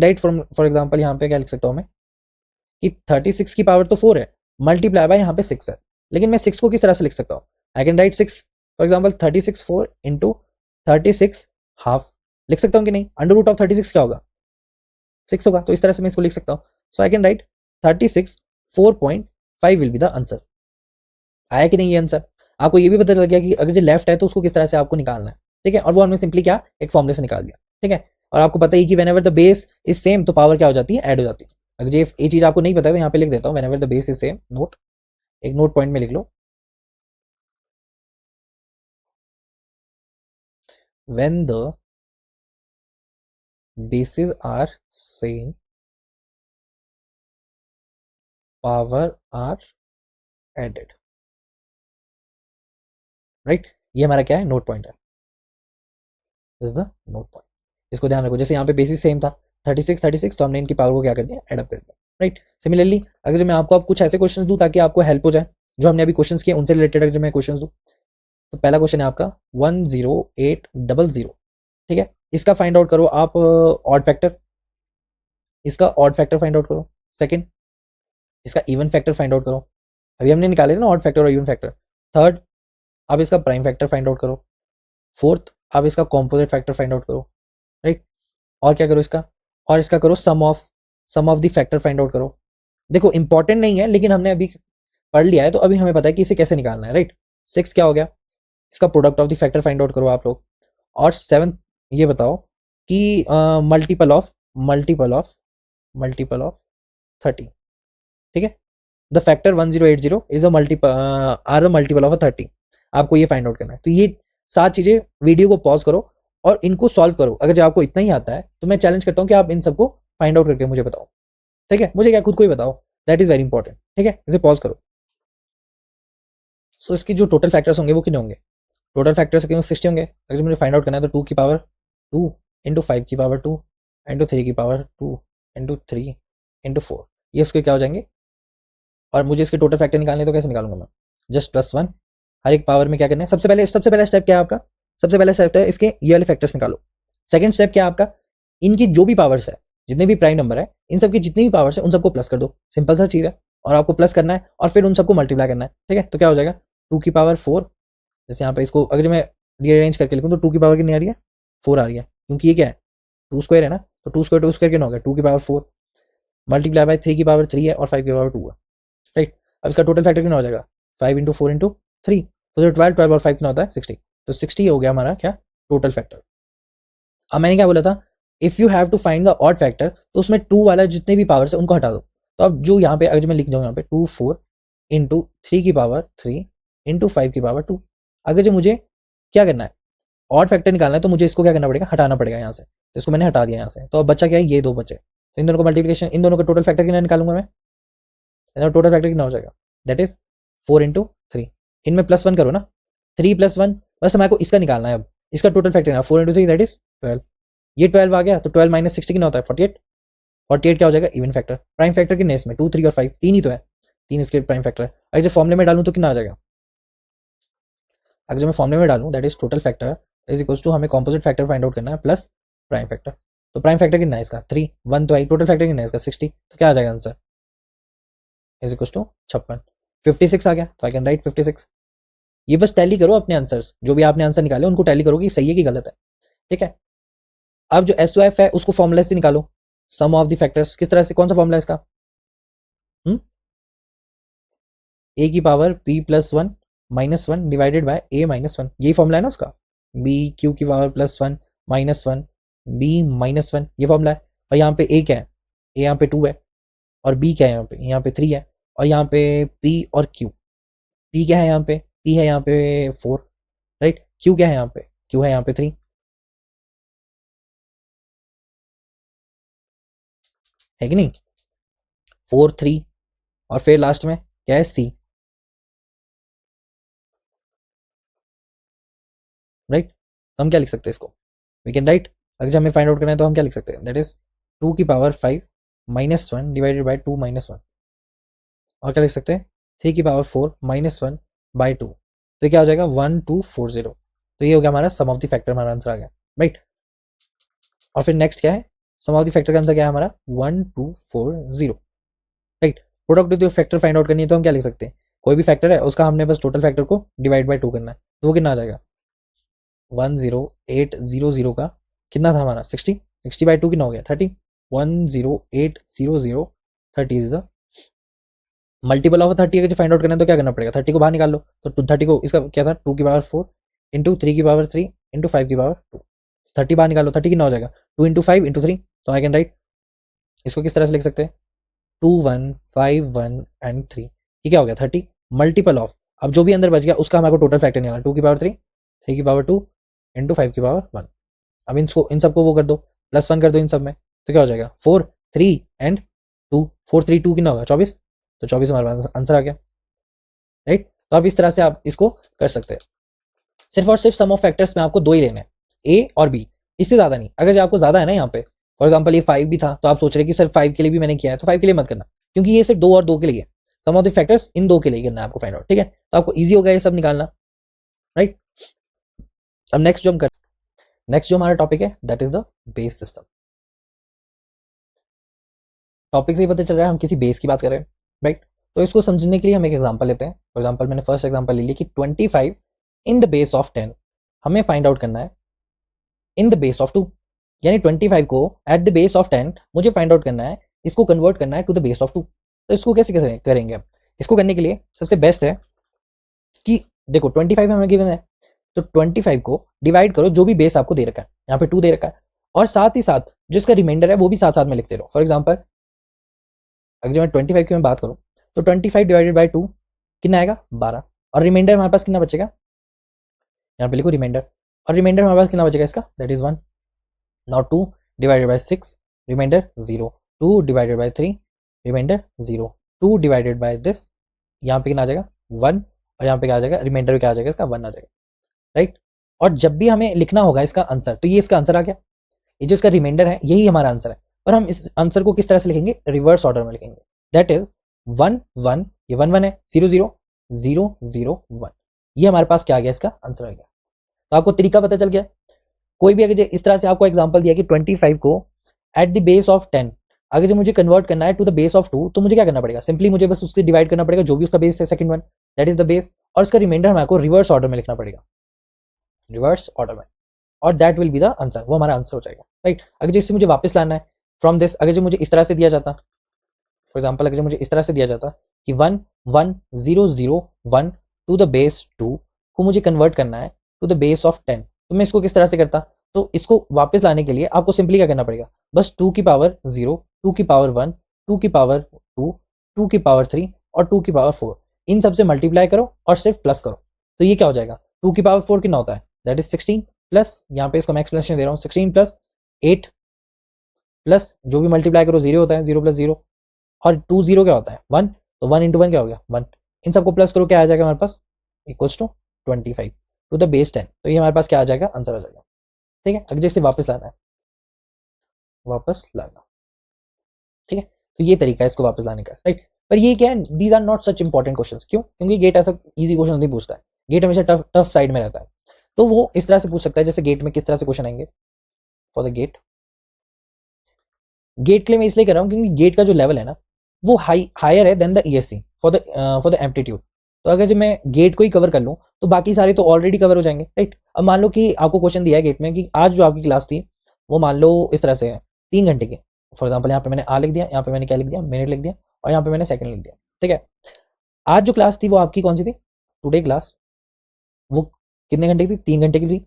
write from for example यहाँ पे क्या लिख सकता हूँ मैं कि 36 की पावर तो 4 है, मल्टीप्लाई बाय यहाँ पे 6 है, लेकिन मैं 6 को किस तरह से लिख सकता हूँ, आई can right 6 for example 36 4 into 36 half लिख सकता हूँ कि नहीं, अंडर रूट ऑफ 36 क्या होगा 6 होगा, तो इस तरह से मैं इसको लिख सकता हूँ। So I can write 36 4.5 will be the answer. आया कि नहीं ये आंसर, आपको ये भी पता चल गया कि अगर जो लेफ्ट है तो उसको किस तरह से आपको निकालना है, ठीक है। और वो हमने सिंपली क्या एक फॉर्मूले से निकाल दिया, ठीक है। और आपको पता ही कि whenever the base is same तो पावर क्या हो जाती है, ऐड हो जाती है। अगर ये चीज आपको नहीं पता है तो यहाँ पे लिख देता हूँ, whenever the base is same, note एक नोट पॉइंट में लिख लो, when the bases are same power are added, right. ये हमारा क्या है नोट पॉइंट है, इज द नोट पॉइंट। इसको ध्यान रखो, जैसे यहाँ पे बेसिस सेम था 36 तो हमने इनकी पावर को क्या कर दिया एडअप कर दिया, राइट। सिमिलरली अगर जो मैं आपको अब कुछ ऐसे क्वेश्चन दूं ताकि आपको हेल्प हो जाए, जो हमने अभी क्वेश्चन किए उनसे रिलेटेड अगर मैं क्वेश्चन दूं, तो पहला क्वेश्चन है आपका 10800, ठीक है। इसका फाइंड आउट करो आप ऑड फैक्टर, इसका ऑड फैक्टर फाइंड आउट करो। सेकंड, इसका इवन फैक्टर फाइंड आउट करो, अभी हमने निकाले थे ना ऑड फैक्टर और इवन फैक्टर। थर्ड, आप इसका प्राइम फैक्टर फाइंड आउट करो। फोर्थ, आप इसका कॉम्पोजिट फैक्टर फाइंड आउट करो, राइट। और क्या करो इसका, और इसका करो sum of the factor find out करो। देखो इंपॉर्टेंट नहीं है लेकिन हमने अभी पढ़ लिया है तो अभी हमें पता है कि इसे कैसे निकालना है, राइट। 6 क्या हो गया, इसका product of the factor find out करो आप लोग। और 7 ये बताओ कि मल्टीपल ऑफ 30, ठीक है। The factor 1080 is are the multiple of 30, आपको ये फाइंड आउट करना है। तो ये 7 चीजें, वीडियो को पॉज करो और इनको सॉल्व करो। अगर जब आपको इतना ही आता है तो मैं चैलेंज करता हूँ कि आप इन सबको फाइंड आउट करके मुझे बताओ, ठीक है। मुझे क्या खुद को ही बताओ, दैट इज वेरी इंपॉर्टेंट, ठीक है। इसे पॉज करो। सो इसकी जो टोटल फैक्टर्स होंगे वो कितने होंगे, टोटल फैक्टर्स कितने 60 होंगे। अगर मुझे फाइंड आउट करना है तो 2 की पावर 2 इंटू 5 की पावर 2 इंटू 3 की पावर 2 इंटू 3 इंटू 4, ये इसके क्या हो जाएंगे। और मुझे इसके टोटल फैक्टर निकालने तो कैसे निकालूंगा मैं, जस्ट +1 हर एक पावर में क्या करना है। सबसे पहला स्टेप क्या है आपका, सबसे पहला स्टेप है इसके ये वाले फैक्टर्स निकालो। सेकंड स्टेप क्या है आपका, इनकी जो भी पावर्स है, जितने भी प्राइम नंबर है, इन सबकी जितनी भी पावर्स है उन सबको प्लस कर दो, सिंपल सा चीज है। और आपको प्लस करना है और फिर उन सबको मल्टीप्लाई करना है, ठीक है। तो क्या हो जाएगा 2 की पावर 4, जैसे यहाँ पे इसको अगर मैं रीअरेंज करके लिखूँ तो 2 की पावर कितनी आ रही है 4 आ रही है, क्योंकि ये क्या है 2 स्क्वायर है ना, तो 2 स्क्वायर कितना हो गया 2 की पावर 4 मल्टीप्लाई बाय 3 की पावर 3 है और 5 की पावर 2 है, राइट। अब इसका टोटल फैक्टर कितना हो जाएगा 5 इंटू 4 इंटू 3, तो 12 और 5 कितना होता है 60, तो 60 हो गया हमारा क्या टोटल फैक्टर। अब मैंने क्या बोला था, if you have to find the odd factor, तो उसमें 2 वाला जितने भी पावर्स है उनको हटा दो। तो अब जो यहाँ पे अगर मैं लिख जाऊँ यहाँ पे 2 4 इंटू 3 की पावर 3 इंटू 5 की पावर 2, अगर जो मुझे क्या करना है ऑड फैक्टर निकालना है तो मुझे इसको क्या करना पड़ेगा, हटाना पड़ेगा यहाँ से। तो इसको मैंने हटा दिया यहाँ से, तो अब बच्चा क्या है ये 2 बचे, तो इन दोनों को मल्टीप्लिकेशन, इन दोनों का टोटल फैक्टर कितना निकालूंगा मैं, टोटल फैक्टर कितना हो जाएगा दैट इज 4 इंटू 3, इनमें +1 करो ना, 3 + 1, बस हमारे को इसका निकालना है। अब इसका टोटल फैक्टर है 4 इंटू 3 दैट इज 12, ये 12 आ गया, तो 12 माइनस 60 कितना होता है 48, 48 क्या हो जाएगा इवन फैक्टर। प्राइम फैक्टर कितने इसमें 2 3 और 5, 3 ही तो है, 3 इसके प्राइम फैक्टर है। अगर जब फॉर्मूले में डालूं तो कितना आ जाएगा, अगर जब मैं फॉर्मूले में डालूं that is total factor is equals to, हमें कॉम्पोजिट फैक्टर फाइंड आउट करना है प्लस प्राइम फैक्टर। तो प्राइम फैक्टर कितना है इसका 3 1 तो आई, टोटल फैक्टर कितना है इसका 60, तो क्या आ जाएगा आंसर इज इक्वल्स टू 56, 56 आ गया, तो आई कैन राइट 56। ये बस टैली करो अपने आंसर्स, जो भी आपने आंसर निकाले उनको टैली करो कि सही है कि गलत है, ठीक है। अब जो SOF है उसको फॉर्मूला से निकालो, सम ऑफ द फैक्टर्स, किस तरह से, कौन सा फॉर्मूला है इसका, a की power b + 1 -1 divided bye a - 1, यही फॉर्मूला है ना उसका, b q की पावर +1 -1 b - 1, ये फॉर्मूला है। और यहाँ पे a क्या है, a यहाँ पे 2 है, और बी क्या है यहाँ पे 3 है, और यहाँ पे पी और क्यू, पी क्या है यहाँ पे, पी है यहाँ पे 4, राइट, क्यू क्या है यहाँ पे, क्यू है यहाँ पे 3, है कि नहीं, 4 3, और फिर लास्ट में क्या है, सी, राइट। तो हम क्या लिख सकते हैं इसको, वी कैन राइट, अगर हमें फाइंड आउट करना है तो हम क्या लिख सकते हैं, दैट इज 2 की पावर 5 -1 डिवाइडेड बाई 2 -1, और क्या लिख सकते हैं 3 की पावर 4 -1 बाई 2, तो क्या हो जाएगा 1240। तो ये हो गया हमारा सम ऑफ द फैक्टर, हमारा आंसर आ गया, राइट। और फिर नेक्स्ट क्या है, सम ऑफ द फैक्टर का आंसर क्या है हमारा 1240, right. Product of factor find out करनी है तो हम क्या लिख सकते हैं, कोई भी फैक्टर है उसका हमने बस टोटल फैक्टर को डिवाइड बाई 2 करना है, तो वो कितना आ जाएगा 10800 का कितना था हमारा 60, 60 बाई 2 कितना हो गया 30, 10800 30 इज द मल्टीपल ऑफ 30। अगर फाइंड आउट करना है तो क्या करना पड़ेगा, 30 को बाहर निकाल लो, तो 30 को इसका क्या था 2 की पावर 4 इंटू 3 की पावर 3 इंटू 5 की पावर 2, 30 बाहर निकालो, 30 कितना हो जाएगा 2 इंटू 5 इंटू 3, तो आई कैन राइट इसको किस तरह से लिख सकते हैं 2 1 5 1 एंड 3, ये क्या हो गया 30 मल्टीपल ऑफ, अब जो भी अंदर बच गया उसका हमारे को टोटल फैक्टर निकालना, 2 की पावर 3, 3 की पावर 2 इंटू 5 की पावर 1। अब इनको इन सबको वो कर दो, +1 कर दो इन सब में, तो क्या हो जाएगा 4 3 एंड 2, 4 3 2 कितना होगा 24, तो 24 हमारे पास आंसर आ गया, राइट। तो अब इस तरह से आप इसको कर सकते हैं, सिर्फ और सिर्फ सम ऑफ फैक्टर्स में आपको 2 ही लेने हैं, ए और बी, इससे ज्यादा नहीं। अगर जो आपको ज्यादा है ना यहाँ पे, फॉर एग्जाम्पल ये 5 भी था तो आप सोच रहे कि सिर्फ 5 के लिए भी मैंने किया है, तो 5 के लिए मत करना, क्योंकि ये सिर्फ 2 और 2 के लिए है, सम ऑफ द फैक्टर्स इन 2 के लिए करना है आपको फाइंड आउट, ठीक है, तो आपको ईजी होगा ये सब निकालना, राइट। अब नेक्स्ट जो हम कर, नेक्स्ट जो हमारा टॉपिक है that is the base system. Topic से ही पता चल रहा है हम किसी बेस की बात कर रहे हैं, राइट। तो इसको समझने के लिए हम एक एग्जांपल लेते हैं, फॉर एग्जांपल मैंने फर्स्ट एग्जांपल ले लिया कि 25 इन द बेस ऑफ 10 हमें फाइंड आउट करना है इन द बेस ऑफ 2, यानी 25 को एट द बेस ऑफ 10 मुझे फाइंड आउट करना है, इसको कन्वर्ट करना है टू द बेस ऑफ 2। तो इसको कैसे करेंगे अब, इसको करने के लिए सबसे बेस्ट है कि देखो 25 हमें गिवन है, तो 25 को डिवाइड करो जो भी बेस आपको दे रखा है, यहाँ पे 2 दे रखा है, और साथ ही साथ जो इसका रिमाइंडर है वो भी साथ साथ में लिखते रहो। फॉर एग्जाम्पल अगर जो मैं 25 की मैं बात करूँ तो 25 डिवाइडेड बाई 2 कितना आएगा 12, और रिमाइंडर हमारे पास कितना बचेगा, यहाँ पे लिखो रिमाइंडर, और रिमाइंडर हमारे पास कितना बचेगा इसका that is 1, now 2 divided by 6 remainder 0, 2 divided by 3 remainder 0, 2 divided by this यहाँ पे कितना आ जाएगा 1, और यहाँ पे क्या आ जाएगा रिमाइंडर क्या आ जाएगा इसका 1 आ जाएगा, राइट। और जब भी हमें लिखना होगा इसका आंसर, तो ये इसका आंसर आ गया, ये जो इसका रिमाइंडर है यही हमारा आंसर है, और हम इस आंसर को किस तरह से लिखेंगे, रिवर्स ऑर्डर में लिखेंगे, दैट इज 1 1, ये 1 1 है, 0 0 0 0 1, ये हमारे पास क्या आ गया इसका आंसर आ गया। तो आपको तरीका पता चल गया, कोई भी अगर इस तरह से आपको एग्जांपल दिया कि 25 को एट द बेस ऑफ 10 अगर जो मुझे कन्वर्ट करना है टू द बेस ऑफ 2, तो मुझे क्या करना पड़ेगा, सिंपली मुझे बस उससे डिवाइड करना पड़ेगा जो भी उसका बेस है second one, that is the base, और उसका रिमाइंडर हमारे को रिवर्स ऑर्डर में लिखना पड़ेगा, रिवर्स ऑर्डर में, और that will be the answer, वो हमारा आंसर हो जाएगा, राइट। अगर जैसे मुझे वापस लाना है फ्रॉम दिस, अगर जो मुझे इस तरह से दिया जाता, फॉर एग्जाम्पल अगर जो मुझे इस तरह से दिया जाता कि 1 1 0 0 1 टू द बेस 2 को मुझे कन्वर्ट करना है टू द बेस ऑफ 10, तो मैं इसको किस तरह से करता, तो इसको वापस लाने के लिए आपको सिंपली क्या करना पड़ेगा, बस 2 की पावर 0, 2 की पावर 1, 2 की पावर 2, 2 की पावर 3 और 2 की पावर 4, इन सबसे मल्टीप्लाई करो और सिर्फ प्लस करो, तो ये क्या हो जाएगा 2 की पावर 4 कितना होता है दैट इज 16 प्लस, यहाँ पे इसको मैं एक्सप्लेनेशन दे रहा हूँ, 16 प्लस 8 प्लस जो भी मल्टीप्लाई करो 0 होता है, 0 प्लस 0, और 2 0 क्या होता है 1, तो 1 इंटू 1 क्या हो गया 1, इन सबको प्लस करो क्या आ जाएगा हमारे पास equals to 25 to the base 10, तो ये हमारे पास क्या आ जाएगा आंसर आ जाएगा, ठीक है। अगर जैसे वापस लाना है, वापस लाना, ठीक है, तो ये तरीका है इसको वापस लाने का, राइट। पर ये क्या है, these are not such important question, क्यों, क्योंकि गेट ऐसा इजी क्वेश्चन नहीं पूछता है, गेट हमेशा टफ टफ साइड में रहता है, तो वो इस तरह से पूछ सकता है, जैसे गेट में किस तरह से क्वेश्चन आएंगे फॉर द गेट, गेट के लिए मैं इसलिए कर रहा हूँ क्योंकि गेट का जो लेवल है ना वो हायर है than the ESC for the aptitude, तो अगर जब मैं गेट को ही कवर कर लूँ तो बाकी सारे तो ऑलरेडी कवर हो जाएंगे, राइट। अब मान लो कि आपको क्वेश्चन दिया है गेट में कि आज जो आपकी क्लास थी वो मान लो इस तरह से है 3 घंटे की, फॉर एग्जाम्पल यहाँ पे मैंने आ लिख दिया, यहाँ पे मैंने क्या लिख दिया मिनट लिख दिया, और यहाँ पे मैंने सेकंड लिख दिया, ठीक है। आज जो क्लास थी वो आपकी कौन सी थी, टुडे क्लास, वो कितने घंटे की थी 3 घंटे की थी,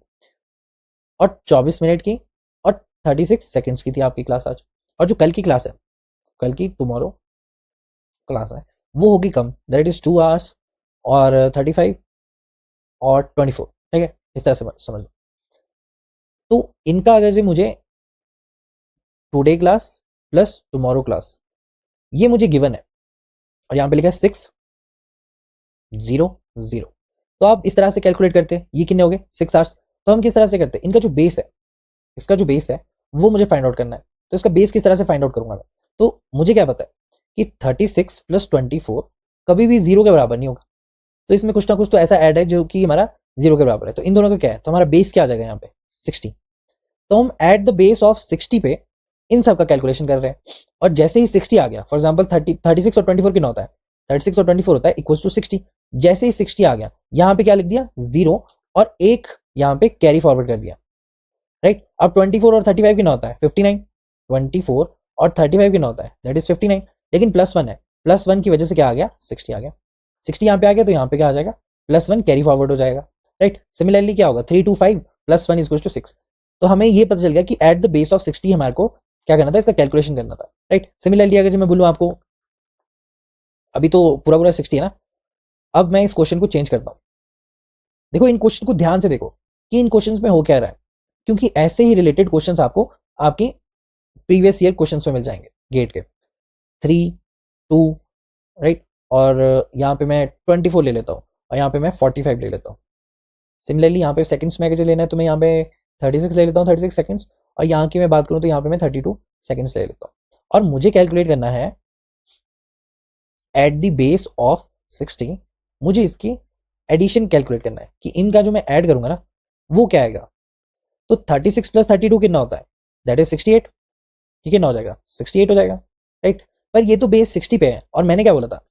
और 24 मिनट की और 36 सेकेंड्स की थी आपकी क्लास आज। और जो कल की क्लास है, कल की टुमारो क्लास है वो होगी कम, दैट इज 2 आवर्स और 35 और 24, ठीक है, इस तरह से समझ लो। तो इनका अगर से मुझे today class plus tomorrow class ये मुझे गिवन है और यहाँ पे लिखा है 6 0 0, तो आप इस तरह से कैलकुलेट करते हैं, ये कितने हो गए 6 आवर्स। तो हम किस तरह से करते हैं, इनका जो बेस है, इसका जो बेस है वो मुझे फाइंड आउट करना है। तो इसका बेस किस तरह से फाइंड आउट करूंगा मैं, तो मुझे क्या पता है कि 36 प्लस 24 कभी भी 0 के बराबर नहीं होगा। तो इसमें कुछ ना कुछ तो ऐसा ऐड है जो कि हमारा 0 के बराबर है। तो इन दोनों का क्या है, तो हमारा बेस क्या आ जाएगा यहाँ पे 60। तो हम एट द बेस ऑफ 60 पे इन सब का कैलकुलेशन कर रहे हैं, और जैसे ही 60 आ गया, फॉर एग्जाम्पल 36 और 24 कितना होता है, 36 और 24 होता है इक्वल टू 60। जैसे ही 60 आ गया यहाँ पे क्या लिख दिया 0 और एक यहाँ पे कैरी फॉरवर्ड कर दिया, राइट। अब 24 और 35 कितना होता है 59, 24 और 35 कितना होता है दैट इज 59, लेकिन +1 है, +1 की वजह से क्या आ गया 60 आ गया। 60 यहाँ पे आ गया तो यहाँ पे क्या आ जाएगा +1 कैरी फॉरवर्ड हो जाएगा, राइट। सिमिलरली क्या होगा 3 2 5 +1 इज 6। तो हमें ये पता चल गया कि एट द बेस ऑफ 60 हमारे को क्या करना था, इसका कैलकुलेशन करना था, राइट। सिमिलरली अगर मैं बोलूँ आपको, अभी तो पूरा पूरा 60 है ना, अब मैं इस क्वेश्चन को चेंज करता हूँ। देखो इन क्वेश्चन को ध्यान से देखो कि इन क्वेश्चंस में हो क्या रहा है, क्योंकि ऐसे ही रिलेटेड क्वेश्चंस आपको आपकी प्रीवियस ईयर क्वेश्चंस में मिल जाएंगे गेट के 3 2, राइट। और यहाँ पे मैं 24 ले लेता हूँ और यहाँ पे मैं 45 ले लेता हूँ। सिमिलरली यहाँ पे सेकंड्स में अगर लेना है तो मैं यहाँ पे 36 ले लेता हूँ 36 सेकंड्स, और यहाँ की मैं बात करूँ तो यहाँ पे मैं 32 सेकंड्स ले लेता हूँ। और मुझे कैलकुलेट करना है एट द बेस ऑफ 60, मुझे इसकी एडिशन कैलकुलेट करना है कि इनका जो मैं ऐड करूंगा ना वो क्या आएगा। तो 36 प्लस 32 कितना होता है दैट इज 68, ये कितना हो जाएगा 68 हो जाएगा, राइट। पर ये तो बेस 60 पे है, और मैंने क्या बोला था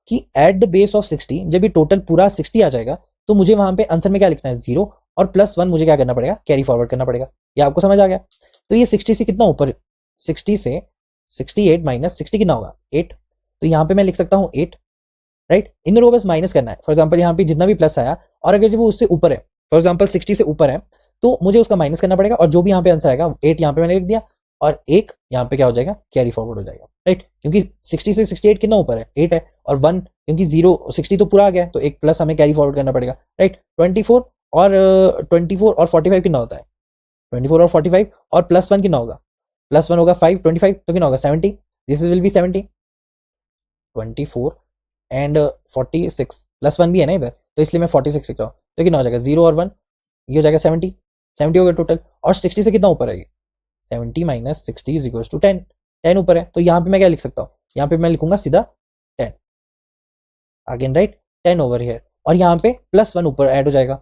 कि एट द बेस ऑफ 60 जब ये टोटल पूरा 60 आ जाएगा तो मुझे वहां पे आंसर में क्या लिखना है 0 और +1 मुझे क्या करना पड़ेगा कैरी फॉरवर्ड करना पड़ेगा। ये आपको समझ आ गया। तो ये 60 से कितना ऊपर, 60 से 68 माइनस 60 कितना होगा 8, तो यहाँ पे मैं लिख सकता हूँ 8, राइट। इन दोनों को बस माइनस करना है। फॉर एग्जाम्पल यहाँ पे जितना भी प्लस आया और अगर जब वो उससे ऊपर है, फॉर एग्जाम्पल 60 से ऊपर है, तो मुझे उसका माइनस करना पड़ेगा, और जो भी यहाँ पे आंसर आएगा 8 यहाँ पे मैंने लिख दिया और एक यहाँ पे क्या हो जाएगा कैरी फॉरवर्ड हो जाएगा, राइट। क्योंकि 60 से 68 कितना ऊपर है 8 है, और 1 क्योंकि 0 60 तो पूरा आ गया तो एक प्लस हमें कैरी फॉरवर्ड करना पड़ेगा, राइट। 24 और 45 कितना होता है 24 और 45 और +1 कितना होगा, +1 होगा 5, 25 तो कितना होगा 70, दिस विल बी 70। 24 एंड 46 +1 भी है ना इधर, तो इसलिए मैं 46 लिख रहा हूँ, तो कितना हो जाएगा 0 और 1, ये हो जाएगा 70, 70 हो गया टोटल। और 60 से कितना ऊपर है ये 70 माइनस 60 इज इक्वल्स टू 10, 10 ऊपर है, तो यहाँ पे मैं क्या लिख सकता हूँ, यहाँ पे मैं लिखूंगा सीधा 10 अगेन, राइट, 10 ओवर हियर, और यहाँ पे +1 ऊपर ऐड हो जाएगा,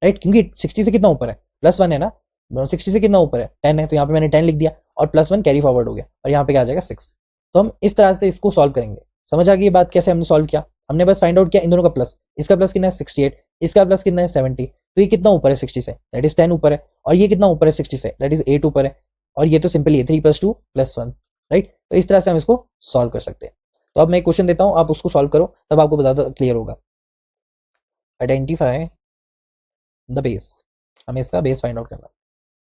राइट, क्योंकि 60 से कितना ऊपर है +1 है ना, 60 से कितना ऊपर है 10 है, तो यहाँ पे मैंने 10 लिख दिया और +1 कैरी फॉरवर्ड हो गया, और यहाँ पे क्या आ जाएगा 6। तो हम इस तरह से इसको सॉल्व करेंगे। समझ आ गई ये बात कैसे हमने सॉल्व किया, हमने बस फाइंड आउट किया इन दोनों का प्लस, इसका प्लस कितना है 68, इसका प्लस कितना है 70, तो ये कितना ऊपर है 60 से दैट इज 10 ऊपर है, और ये कितना ऊपर है 60 से दैट इज 8 ऊपर है, और ये तो सिंपली है 3 + 2 + 1, राइट। तो इस तरह से हम इसको सॉल्व कर सकते हैं। तो अब मैं एक क्वेश्चन देता हूँ, आप उसको सॉल्व करो तब आपको ज़्यादा क्लियर होगा। आइडेंटिफाई द बेस, हमें इसका बेस फाइंड आउट करना है,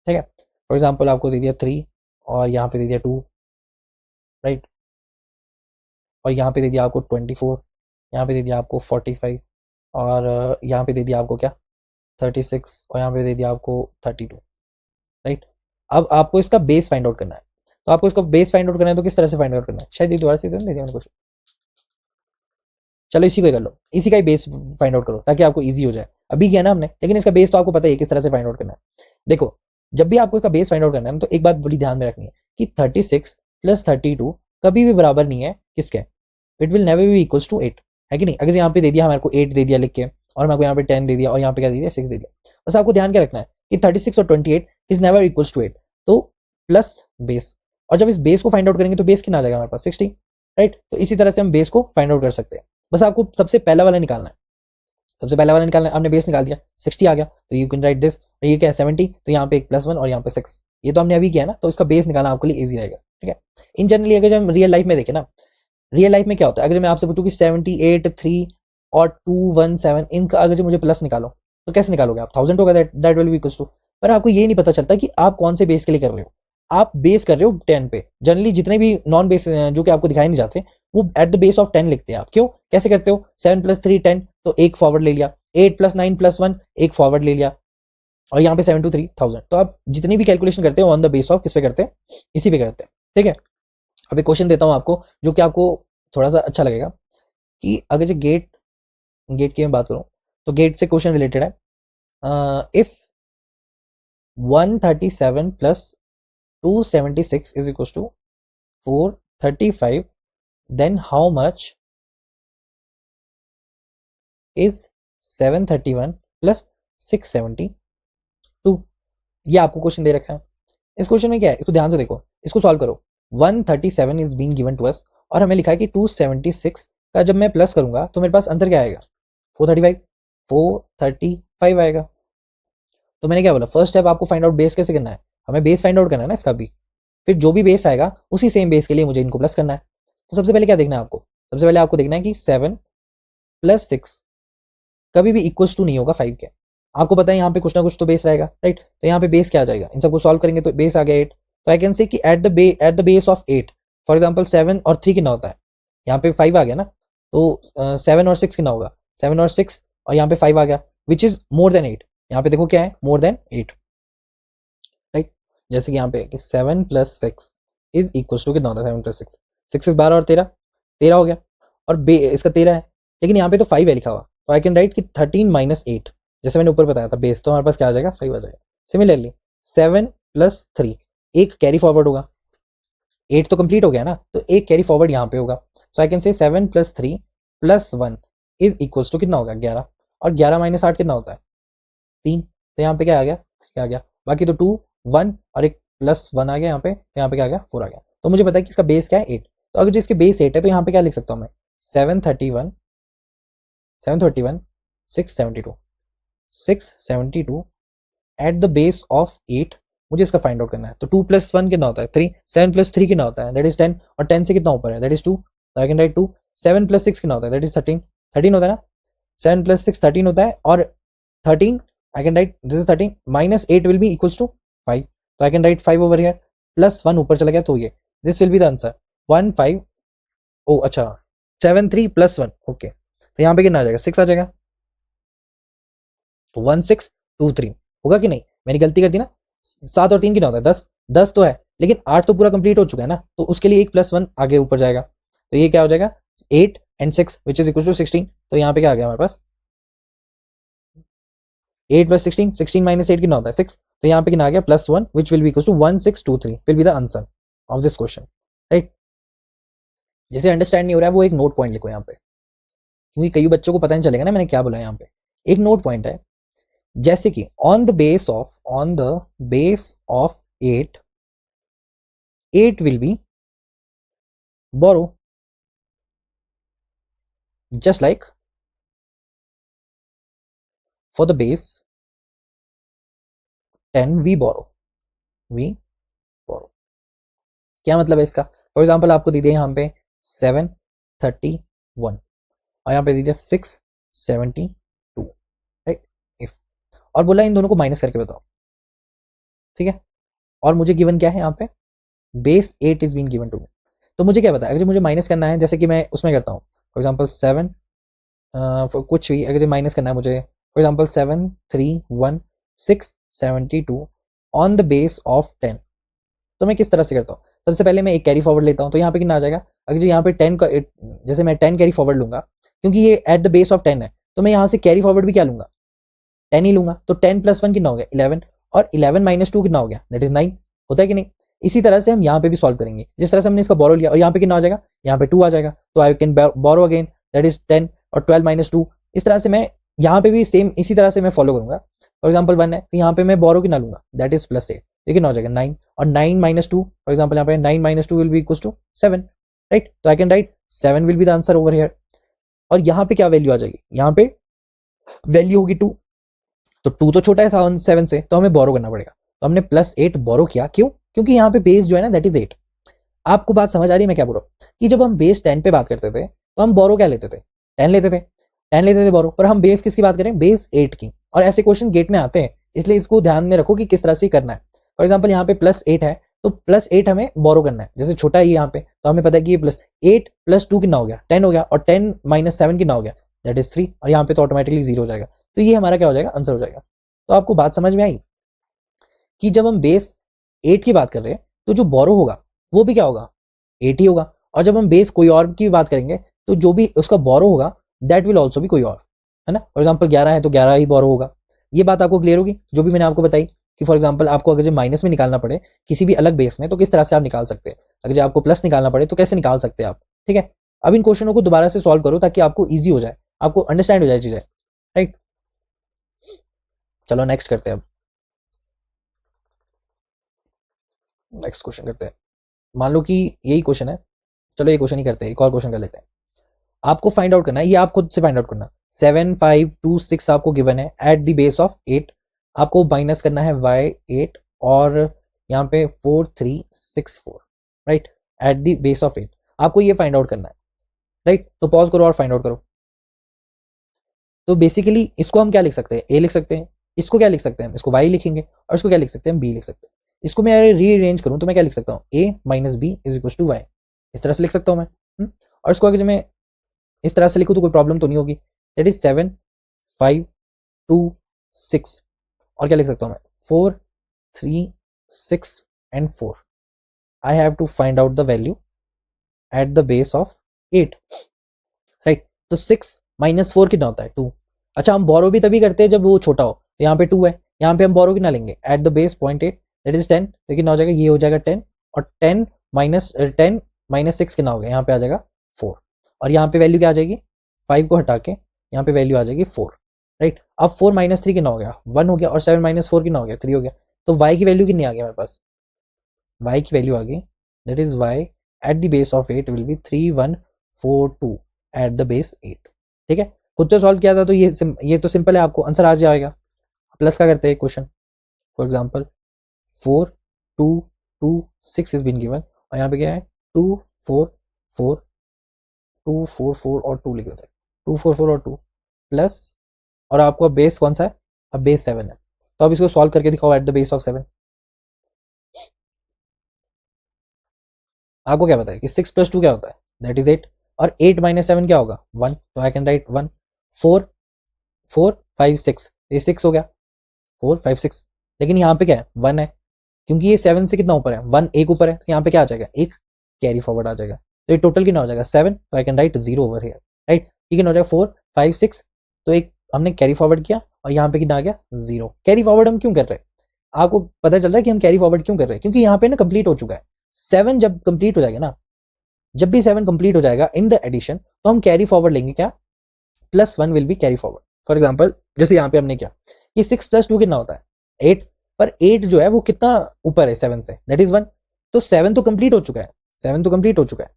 ठीक है। फॉर एग्जाम्पल आपको दे दिया 3 और यहाँ पे दे दिया 2, राइट, और यहाँ पे दे दिया आपको 24, यहाँ पे दे दिया आपको 45, और यहाँ पे दे दिया आपको क्या 36, और यहाँ पे दे दिया आपको 32, राइट। अब आपको इसका बेस फाइंड आउट करना है, तो आपको इसका बेस फाइंड आउट करना है, तो किस तरह से फाइंड आउट करना है, शायद ये दोबारा से दे दिया मैंने कुछ, चलो इसी को ही कर लो, इसी का ही बेस फाइंड आउट करो ताकि आपको ईजी हो जाए। अभी किया ना हमने, लेकिन इसका बेस तो आपको पता ही है किस तरह से फाइंड आउट करना है। देखो जब भी आपको इसका बेस फाइंड आउट करना है तो एक बात बड़ी ध्यान में रखनी है कि 36 + 32 कभी भी बराबर नहीं है किसके, it will never be equals to 8, है कि नहीं। अगर यहाँ पे दे दिया हमारे को 8 दे दिया लिख के, और मेरे को यहाँ पे 10 दे दिया, और यहाँ पे क्या दे दिया 6 दे दिया, बस आपको ध्यान क्या रखना है कि 36 और 28 इज नेवर इक्वल्स टू 8, तो प्लस बेस, और जब इस बेस को फाइंड आउट करेंगे तो बेस कितना आ जाएगा हमारे पास 60, राइट। तो इसी तरह से हम बेस को फाइंड आउट कर सकते हैं, बस आपको सबसे पहला वाला निकालना है, सबसे पहला वाला निकालना है। आपने बेस निकाल दिया 60 आ गया, तो यू कैन राइट दिस, ये क्या है 70, तो यहाँ पे एक +1 और यहाँ पे 6, ये तो हमने अभी किया ना, तो इसका बेस निकालना आपके लिए ईजी रहेगा, ठीक है। इन जनरली अगर हम रियल लाइफ में देखें ना, रियल लाइफ में क्या होता है, अगर मैं आपसे पूछूं कि 78 3 और 217 इनका अगर जो मुझे प्लस निकालो तो कैसे निकालोगे आप, 1000 होगा, that will be equals to, पर आपको ये नहीं पता चलता कि आप कौन से बेस के लिए कर रहे हो। आप बेस कर रहे हो 10 पे। जनरली जितने भी नॉन बेस जो कि आपको दिखाई नहीं जाते वो एट द बेस ऑफ 10 लिखते हैं आप। क्यों, कैसे करते हो, 7 + 3 10, तो एक फॉरवर्ड ले लिया, 8 + 9 + 1 एक फॉरवर्ड ले लिया, और यहाँ पे 7 2 3 1000। तो आप जितनी भी कैलकुलेशन करते हो ऑन द बेस ऑफ किस पे करते हैं, इसी पे करते हैं। ठीक है, अब एक क्वेश्चन देता हूँ आपको जो कि आपको थोड़ा सा अच्छा लगेगा कि अगर जो गेट की मैं बात करूँ तो गेट से क्वेश्चन रिलेटेड है। If 137 + 276 is equals to 435, then how much is 731 + 672? ये आपको क्वेश्चन दे रखा है। इस क्वेश्चन में क्या है, इसको ध्यान से देखो, इसको सॉल्व करो। 137 is being given to us और हमें लिखा है कि 276 का जब मैं प्लस करूंगा तो मेरे पास आंसर क्या आएगा, 435 आएगा। तो मैंने क्या बोला, फर्स्ट स्टेप आपको फाइंड आउट बेस कैसे करना है, हमें बेस फाइंड आउट करना है ना इसका भी, फिर जो भी बेस आएगा उसी सेम बेस के लिए मुझे इनको प्लस करना है। तो सबसे पहले क्या देखना है आपको, सबसे पहले आपको देखना है कि 7 + 6 कभी भी इक्वल्स टू नहीं होगा 5 के। आपको पता है यहाँ पे कुछ ना कुछ तो बेस रहेगा, राइट। तो यहाँ पे बेस क्या आ जाएगा, इन सबको सॉल्व करेंगे तो बेस आ गया 8। तो आई कैन से कि eight the base of 8, for example 7 और 3 कितना होता है, यहाँ पे 5 आ गया ना, तो 7 और 6 कितना होगा, 7 और 6 और यहाँ पे 5 आ गया, विच इज मोर देन 8। यहाँ पे देखो क्या है, मोर देन 8, राइट। जैसे कि यहाँ पे 7 + 6 इज इक्वल टू कितना होता है, 7 + 6, 6 6 12 और 13 हो गया, और इसका 13 है, लेकिन यहाँ पे तो 5 है लिखा हुआ। तो आई कैन राइट कि 13 - 8, जैसे मैंने ऊपर बताया था बेस, तो हमारे पास क्या आ जाएगा, 5 आ जाएगा। सिमिलरली 7 + 3 एक कैरी फॉरवर्ड होगा, 8 तो कंप्लीट हो गया ना, तो एक कैरी फॉरवर्ड यहाँ पे होगा। सो I can say 7 + 3 + 1 is equal to कितना होगा, 11, और 11 - 8 कितना होता है, 3। तो यहाँ पे क्या आ गया, 3 आ गया। बाकी तो 2 1 और एक +1 आ गया यहाँ पे, तो यहाँ पे क्या आ गया, 4 आ गया। तो मुझे पता है कि इसका बेस क्या है, 8। तो अगर जिसके बेस 8 है तो यहाँ पे क्या लिख सकता हूँ मैं, 731 672 एट द बेस ऑफ 8। मुझे इसका फाइंड आउट करना है। तो 2 + 1 कितना होता है, 3। 7 + 3 कितना होता है, दैट इज 10, और 10 से कितना ऊपर है, दैट इज 2। तो आई कैन राइट 2। 7 + 6 कितना होता है, दैट इज 13, 13 होता है ना, 7 + 6 13 होता है, और 13 I can write this is 13 -8 will be equals to 5। तो I can write 5 over here, +1 ऊपर चला गया, तो ये this will be the answer 1 5। ओ अच्छा, 7 3 + 1, ओके। तो यहाँ पे कितना आ जाएगा, 6 आ जाएगा। तो 1 6 2 3 होगा कि नहीं, मैंने गलती कर दी ना। 7 और 3 कितना होता है, 10, 10 तो है, लेकिन 8 तो पूरा कंप्लीट हो चुका है ना, तो उसके लिए एक +1 आगे ऊपर जाएगा। तो ये क्या हो जाएगा, 8 and 6 which is equal to 16। तो यहाँ पे क्या आ गया हमारे पास, 8 + 16, 16 - 8 कितना होता है, 6। तो यहाँ पे कितना आ गया, +1 which will be equal to 1623 will be the answer of this question, right. जैसे अंडरस्टैंड नहीं हो रहा है वो एक नोट पॉइंट लिखो यहाँ पे, क्योंकि कई बच्चों को पता नहीं चलेगा ना मैंने क्या बोला यहाँ पे। एक नोट पॉइंट है, जैसे कि on the base of 8 will be borrow, just like for the base 10 we borrow। क्या मतलब है इसका, फॉर एग्जाम्पल आपको दे दिया यहाँ पे 731 और यहाँ पे दे दिया 672, राइट। इफ और बोला इन दोनों को माइनस करके बताओ, ठीक है। और मुझे गिवन क्या है यहाँ पे, base 8 is been given to me. तो मुझे क्या पता है, अगर मुझे माइनस करना है, जैसे कि मैं उसमें करता हूँ, फॉर एग्जाम्पल 7 कुछ भी अगर माइनस करना है मुझे, for example 731 672 on the base of 10। तो मैं किस तरह से करता हूँ, सबसे पहले मैं एक कैरी फॉरवर्ड लेता हूँ। तो यहाँ पे कितना आ जाएगा, अगर जो यहाँ पे 10 का जैसे मैं 10 कैरी फॉरवर्ड लूंगा, क्योंकि ये एट द बेस ऑफ 10 है, तो मैं यहाँ से कैरी फॉरवर्ड भी क्या लूंगा, 10 ही लूंगा। तो 10 + 1 कितना हो गया, 11, और 11 - 2 कितना हो गया, दैट इज 9, होता है कि नहीं। इसी तरह से हम यहाँ पे भी सॉल्व करेंगे, जिस तरह से हमने इसका बोरो लिया, और यहाँ पे कितना आ जाएगा, यहाँ पे 2 आ जाएगा। तो I can borrow again, that is 10, और 12 - 2। इस तरह से मैं यहाँ पे भी सेम इसी तरह से मैं फॉलो करूंगा। फॉर एग्जाम्पल 1 है, तो यहाँ पे मैं बोरो कितना लूंगा, दैट इज +8, ये कितना हो जाएगा 9, और 9 - 2, फॉर एग्जाम्पल यहाँ पे 9 - 2 will be equal to 7, right. तो I can write 7 will be the answer over here. और यहाँ पे क्या वैल्यू आ जाएगी, यहाँ पे वैल्यू होगी 2। तो 2 तो छोटा है 7 से, तो हमें बोरो करना पड़ेगा। तो हमने +8 बोरो किया, क्यों, क्योंकि यहाँ पे बेस जो है ना दैट इज 8। आपको बात समझ आ रही है मैं क्या बोल रहा हूँ, कि जब हम बेस 10 पे बात करते थे तो हम बोरो क्या लेते थे, 10 लेते थे, 10 लेते थे बोरो, पर हम बेस किसकी बात करें, बेस 8 की। और ऐसे क्वेश्चन गेट में आते हैं, इसलिए इसको ध्यान में रखो कि किस तरह से करना है। फॉर एग्जाम्पल यहाँ पे +8 है, तो +8 हमें बोरो करना है, जैसे छोटा है यहाँ पे तो हमें पता है कि ये +8 + 2 कितना हो गया, 10 हो गया, और 10 - 7 कितना हो गया, दैट इज 3, और यहाँ पे तो ऑटोमेटिकली 0 हो जाएगा। तो ये हमारा क्या हो जाएगा, आंसर हो जाएगा। तो आपको बात समझ में आई कि जब हम बेस 8 की बात कर रहे हैं तो जो बोरो होगा वो भी क्या होगा, 8 ही होगा, और जब हम बेस कोई और की बात करेंगे तो जो भी उसका बोरो होगा दैट विल ऑल्सो भी कोई और, है ना। फॉर एग्जाम्पल 11 है तो 11 ही बोरो होगा। ये बात आपको क्लियर होगी जो भी मैंने आपको बताई कि फॉर एग्जाम्पल आपको अगर जो माइनस में निकालना पड़े किसी भी अलग बेस में तो किस तरह से आप निकाल सकते हैं, अगर जो आपको प्लस निकालना पड़े तो कैसे निकाल सकते हैं आप, ठीक है। अब इन क्वेश्चनों को दोबारा से सॉल्व करो ताकि आपको ईजी हो जाए, आपको अंडरस्टैंड हो जाए चीजें, राइट। चलो नेक्स्ट करते हैं। अब नेक्स्ट क्वेश्चन करते हैं। मान लो कि यही क्वेश्चन है, चलो ये क्वेश्चन ही करते हैं, एक और क्वेश्चन कर लेते हैं। आपको फाइंड आउट करना है, ये आप खुद से फाइंड आउट करना। 7 5 2 6 आपको गिवन है एट द बेस ऑफ 8, आपको माइनस करना है y8 और यहाँ पे 4 3 6 4, right, eight the base of 8 आपको ये फाइंड आउट करना है, राइट। तो पॉज करो और फाइंड आउट करो। तो बेसिकली इसको हम क्या लिख सकते हैं, a लिख सकते हैं, इसको क्या लिख सकते हैं, इसको y लिखेंगे, और इसको क्या लिख सकते हैं, b लिख सकते हैं। इसको मैं रीअरेंज करूं तो मैं क्या लिख सकता हूँ, a - b = y, इस तरह से लिख सकता हूँ मैं। और इसको अगर जब मैं इस तरह से लिखूं तो कोई प्रॉब्लम तो नहीं होगी। दैट इज 7 5 2 6, और क्या लिख सकता हूं मैं, 4 3 6 and 4। I have to find out the value at the base of 8, right. तो 6 - 4 कितना होता है, 2। अच्छा, हम बोरो भी तभी करते हैं जब वो छोटा हो, तो यहाँ पे 2 है, यहाँ पे हम बोरो कितना लेंगे, eight the base 0.8 that is 10, तो कितना हो जाएगा, ये हो जाएगा 10, और 10 - 6 कितना हो गया, यहाँ पे आ जाएगा 4, और यहाँ पे वैल्यू क्या आ जाएगी, 5 को हटा के यहाँ पे वैल्यू आ जाएगी 4, राइट। अब 4 - 3 कितना हो गया, 1 हो गया, और 7 - 4 कितना हो गया, 3 हो गया। तो y की वैल्यू कितनी आ गई हमारे पास, y की वैल्यू आ गई, that is y eight the base of 8 will B 3142 eight the base 8, ठीक है। खुद से सॉल्व किया था तो ये तो सिंपल है, आपको आंसर आ जाएगा। प्लस का करते हैं question, for example 4 2 2 6 is been given, और यहाँ पे क्या है 2 4 4 2 4 4 और 2 लिख देते हैं, 2 4 4 और 2 प्लस, और आपको अब बेस कौन सा है, अब बेस 7 है, तो अब इसको सॉल्व करके दिखाओ एट द बेस ऑफ 7। आपको क्या पता है कि 6 + 2 क्या होता है, दैट इज 8, और 8 - 7 क्या होगा, 1, तो आई कैन राइट 1। 4 4 5 6, ये 6 हो गया, 4 5 6, लेकिन यहाँ पे क्या है, 1 है, क्योंकि ये 7 से कितना ऊपर है, 1 एक ऊपर है, तो यहाँ पे क्या आ जाएगा, एक कैरी फॉरवर्ड आ जाएगा, तो ये टोटल कितना हो जाएगा 7, तो I can right 0 over here, right. ये कितना हो जाएगा 4 5 6, तो एक हमने कैरी फॉरवर्ड किया, और यहाँ पे कितना आ गया 0। कैरी फॉरवर्ड हम क्यों कर रहे हैं, आपको पता चल रहा है कि हम कैरी फॉरवर्ड क्यों कर रहे हैं, क्योंकि यहाँ पे ना कंप्लीट हो चुका है 7, जब कंप्लीट हो जाएगा ना, जब भी 7 कंप्लीट हो जाएगा इन द एडिशन, तो हम कैरी फॉरवर्ड लेंगे, क्या, +1 will be carry forward. For example जैसे यहाँ पे हमने क्या, कि 6 + 2 कितना होता है 8, पर 8 जो है वो कितना ऊपर है 7 से, दैट इज 1, तो 7 तो कंप्लीट हो चुका है, 7 तो कंप्लीट हो चुका है,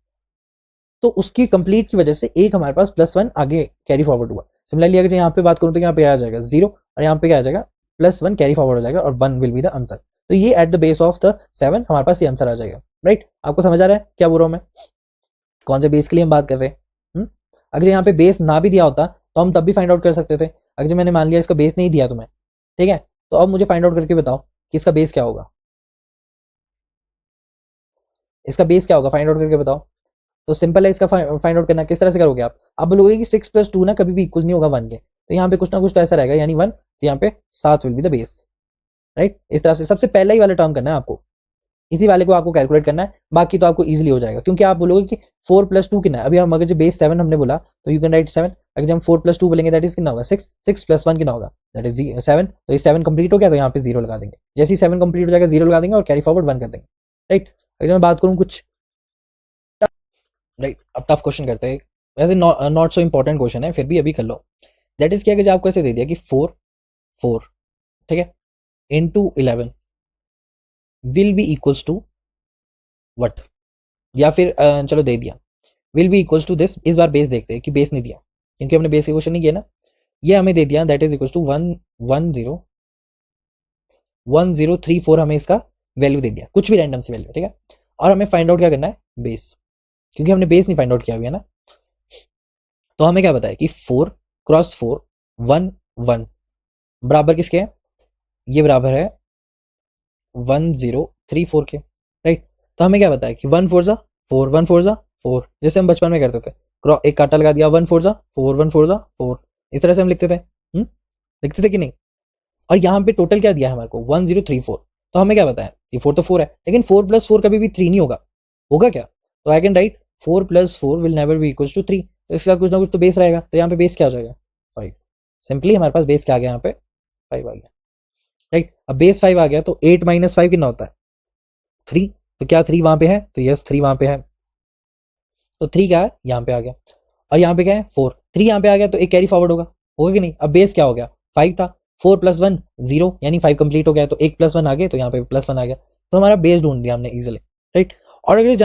तो उसकी कंप्लीट की वजह से एक हमारे पास +1 आगे कैरी फॉरवर्ड हुआ। सिमिलरली अगर यहाँ पे बात करूँ तो यहाँ पे आ जाएगा 0, और यहाँ पे क्या आ जाएगा +1 कैरी फॉरवर्ड हो जाएगा, और 1 विल बी द आंसर। तो ये eight the base of the 7 हमारे पास ये आंसर आ जाएगा, राइट। आपको समझ आ रहा है क्या बोल रहा हूँ मैं, कौन से बेस के लिए हम बात कर रहे हैं। अगर यहाँ पे बेस ना भी दिया होता तो हम तब भी फाइंड आउट कर सकते थे, अगर जो मैंने मान लिया इसका बेस नहीं दिया तुम्हें, ठीक है, तो अब मुझे फाइंड आउट करके बताओ कि इसका बेस क्या होगा, इसका बेस क्या होगा, फाइंड आउट करके बताओ। तो सिंपल है इसका फाइंड आउट करना, किस तरह से करोगे आप बोलोगे कि 6 + 2 ना कभी भी इक्वल नहीं होगा 1 के, तो यहाँ पे कुछ ना कुछ तो ऐसा रहेगा, यानी 1, तो यहाँ पे 7 will be the base, right. इस तरह से सबसे पहला ही वाला टर्म करना है आपको, इसी वाले को आपको कैलकुलेट करना है, बाकी तो आपको इजीली हो जाएगा, क्योंकि आप बोलोगे कि 4 + 2 कितना है, अभी हम अगर जो बेस 7 हमने बोला तो यू कैन राइट 7, अगर हम 4 + 2 बोलेंगे दैट इज कितना होगा 6, 6 + 1 कितना होगा, दैट इज 7, तो ये 7 कंप्लीट हो गया, तो यहाँ पे 0 लगा देंगे, जैसे ही 7 कंप्लीट हो जाएगा 0 लगा देंगे और कैरी फॉरवर्ड 1 कर देंगे, राइट। अगर मैं बात करूँ कुछ, राइट, अब टफ क्वेश्चन करते हैं, वैसे नॉट सो इंपॉर्टेंट क्वेश्चन है, फिर भी अभी कर लो। दैट इज क्या, आपको ऐसे दे दिया कि 4 4, ठीक है, into 11 will be equals to what, या फिर चलो दे दिया will be equals to this, इस बार बेस देखते हैं कि बेस नहीं दिया, क्योंकि हमने बेस का क्वेश्चन नहीं किया ना, ये हमें दे दिया दैट इज इक्वल्स टू 11034 हमें इसका वैल्यू दे दिया, कुछ भी रैंडम सी वैल्यू, ठीक है, और हमें फाइंड आउट क्या करना है, बेस, क्योंकि हमने बेस नहीं फाइंड आउट किया हुआ है ना। तो हमें क्या बताया कि 4 × 4 1 1 बराबर किसके है, ये बराबर है 1034 के, तो हमें क्या पता है कि 1 4 जा 4, 1 4 जा 4, जैसे हम बचपन में करते थे, एक कांटा लगा दिया, 1 4 जा 4, 1 4 जा 4, इस तरह से हम लिखते थे। लिखते थे कि नहीं? और यहाँ पे टोटल क्या दिया है हमारे को 1034। तो हमें क्या पता है कि 4 तो 4 है, लेकिन 4 + 4 कभी भी 3 नहीं होगा। होगा क्या? तो I can write 4 + 4 will never be equal to 3। तो इसके साथ कुछ ना कुछ तो बेस रहेगा, तो यहाँ पे बेस क्या हो जाएगा 5। सिंपली हमारे पास बेस क्या आ गया, यहाँ पे 5 आ गया। राइट, अब बेस 5 आ गया तो 8 - 5 कितना होता है 3। तो क्या 3 वहां पे है? तो यस 3 वहां पे है, तो 3 क्या है यहाँ पे आ गया। और यहाँ पे क्या है 4, 3 यहाँ पे आ गया तो एक कैरी फॉरवर्ड होगा कि नहीं? अब बेस क्या हो गया 5 था, 4 + 1 0, यानी 5 कंप्लीट हो गया, तो 1 + 1 आ गए, तो यहाँ पे +1 आ गया। तो हमारा बेस ढूंढ दिया हमने इजिली। राइट, और अगर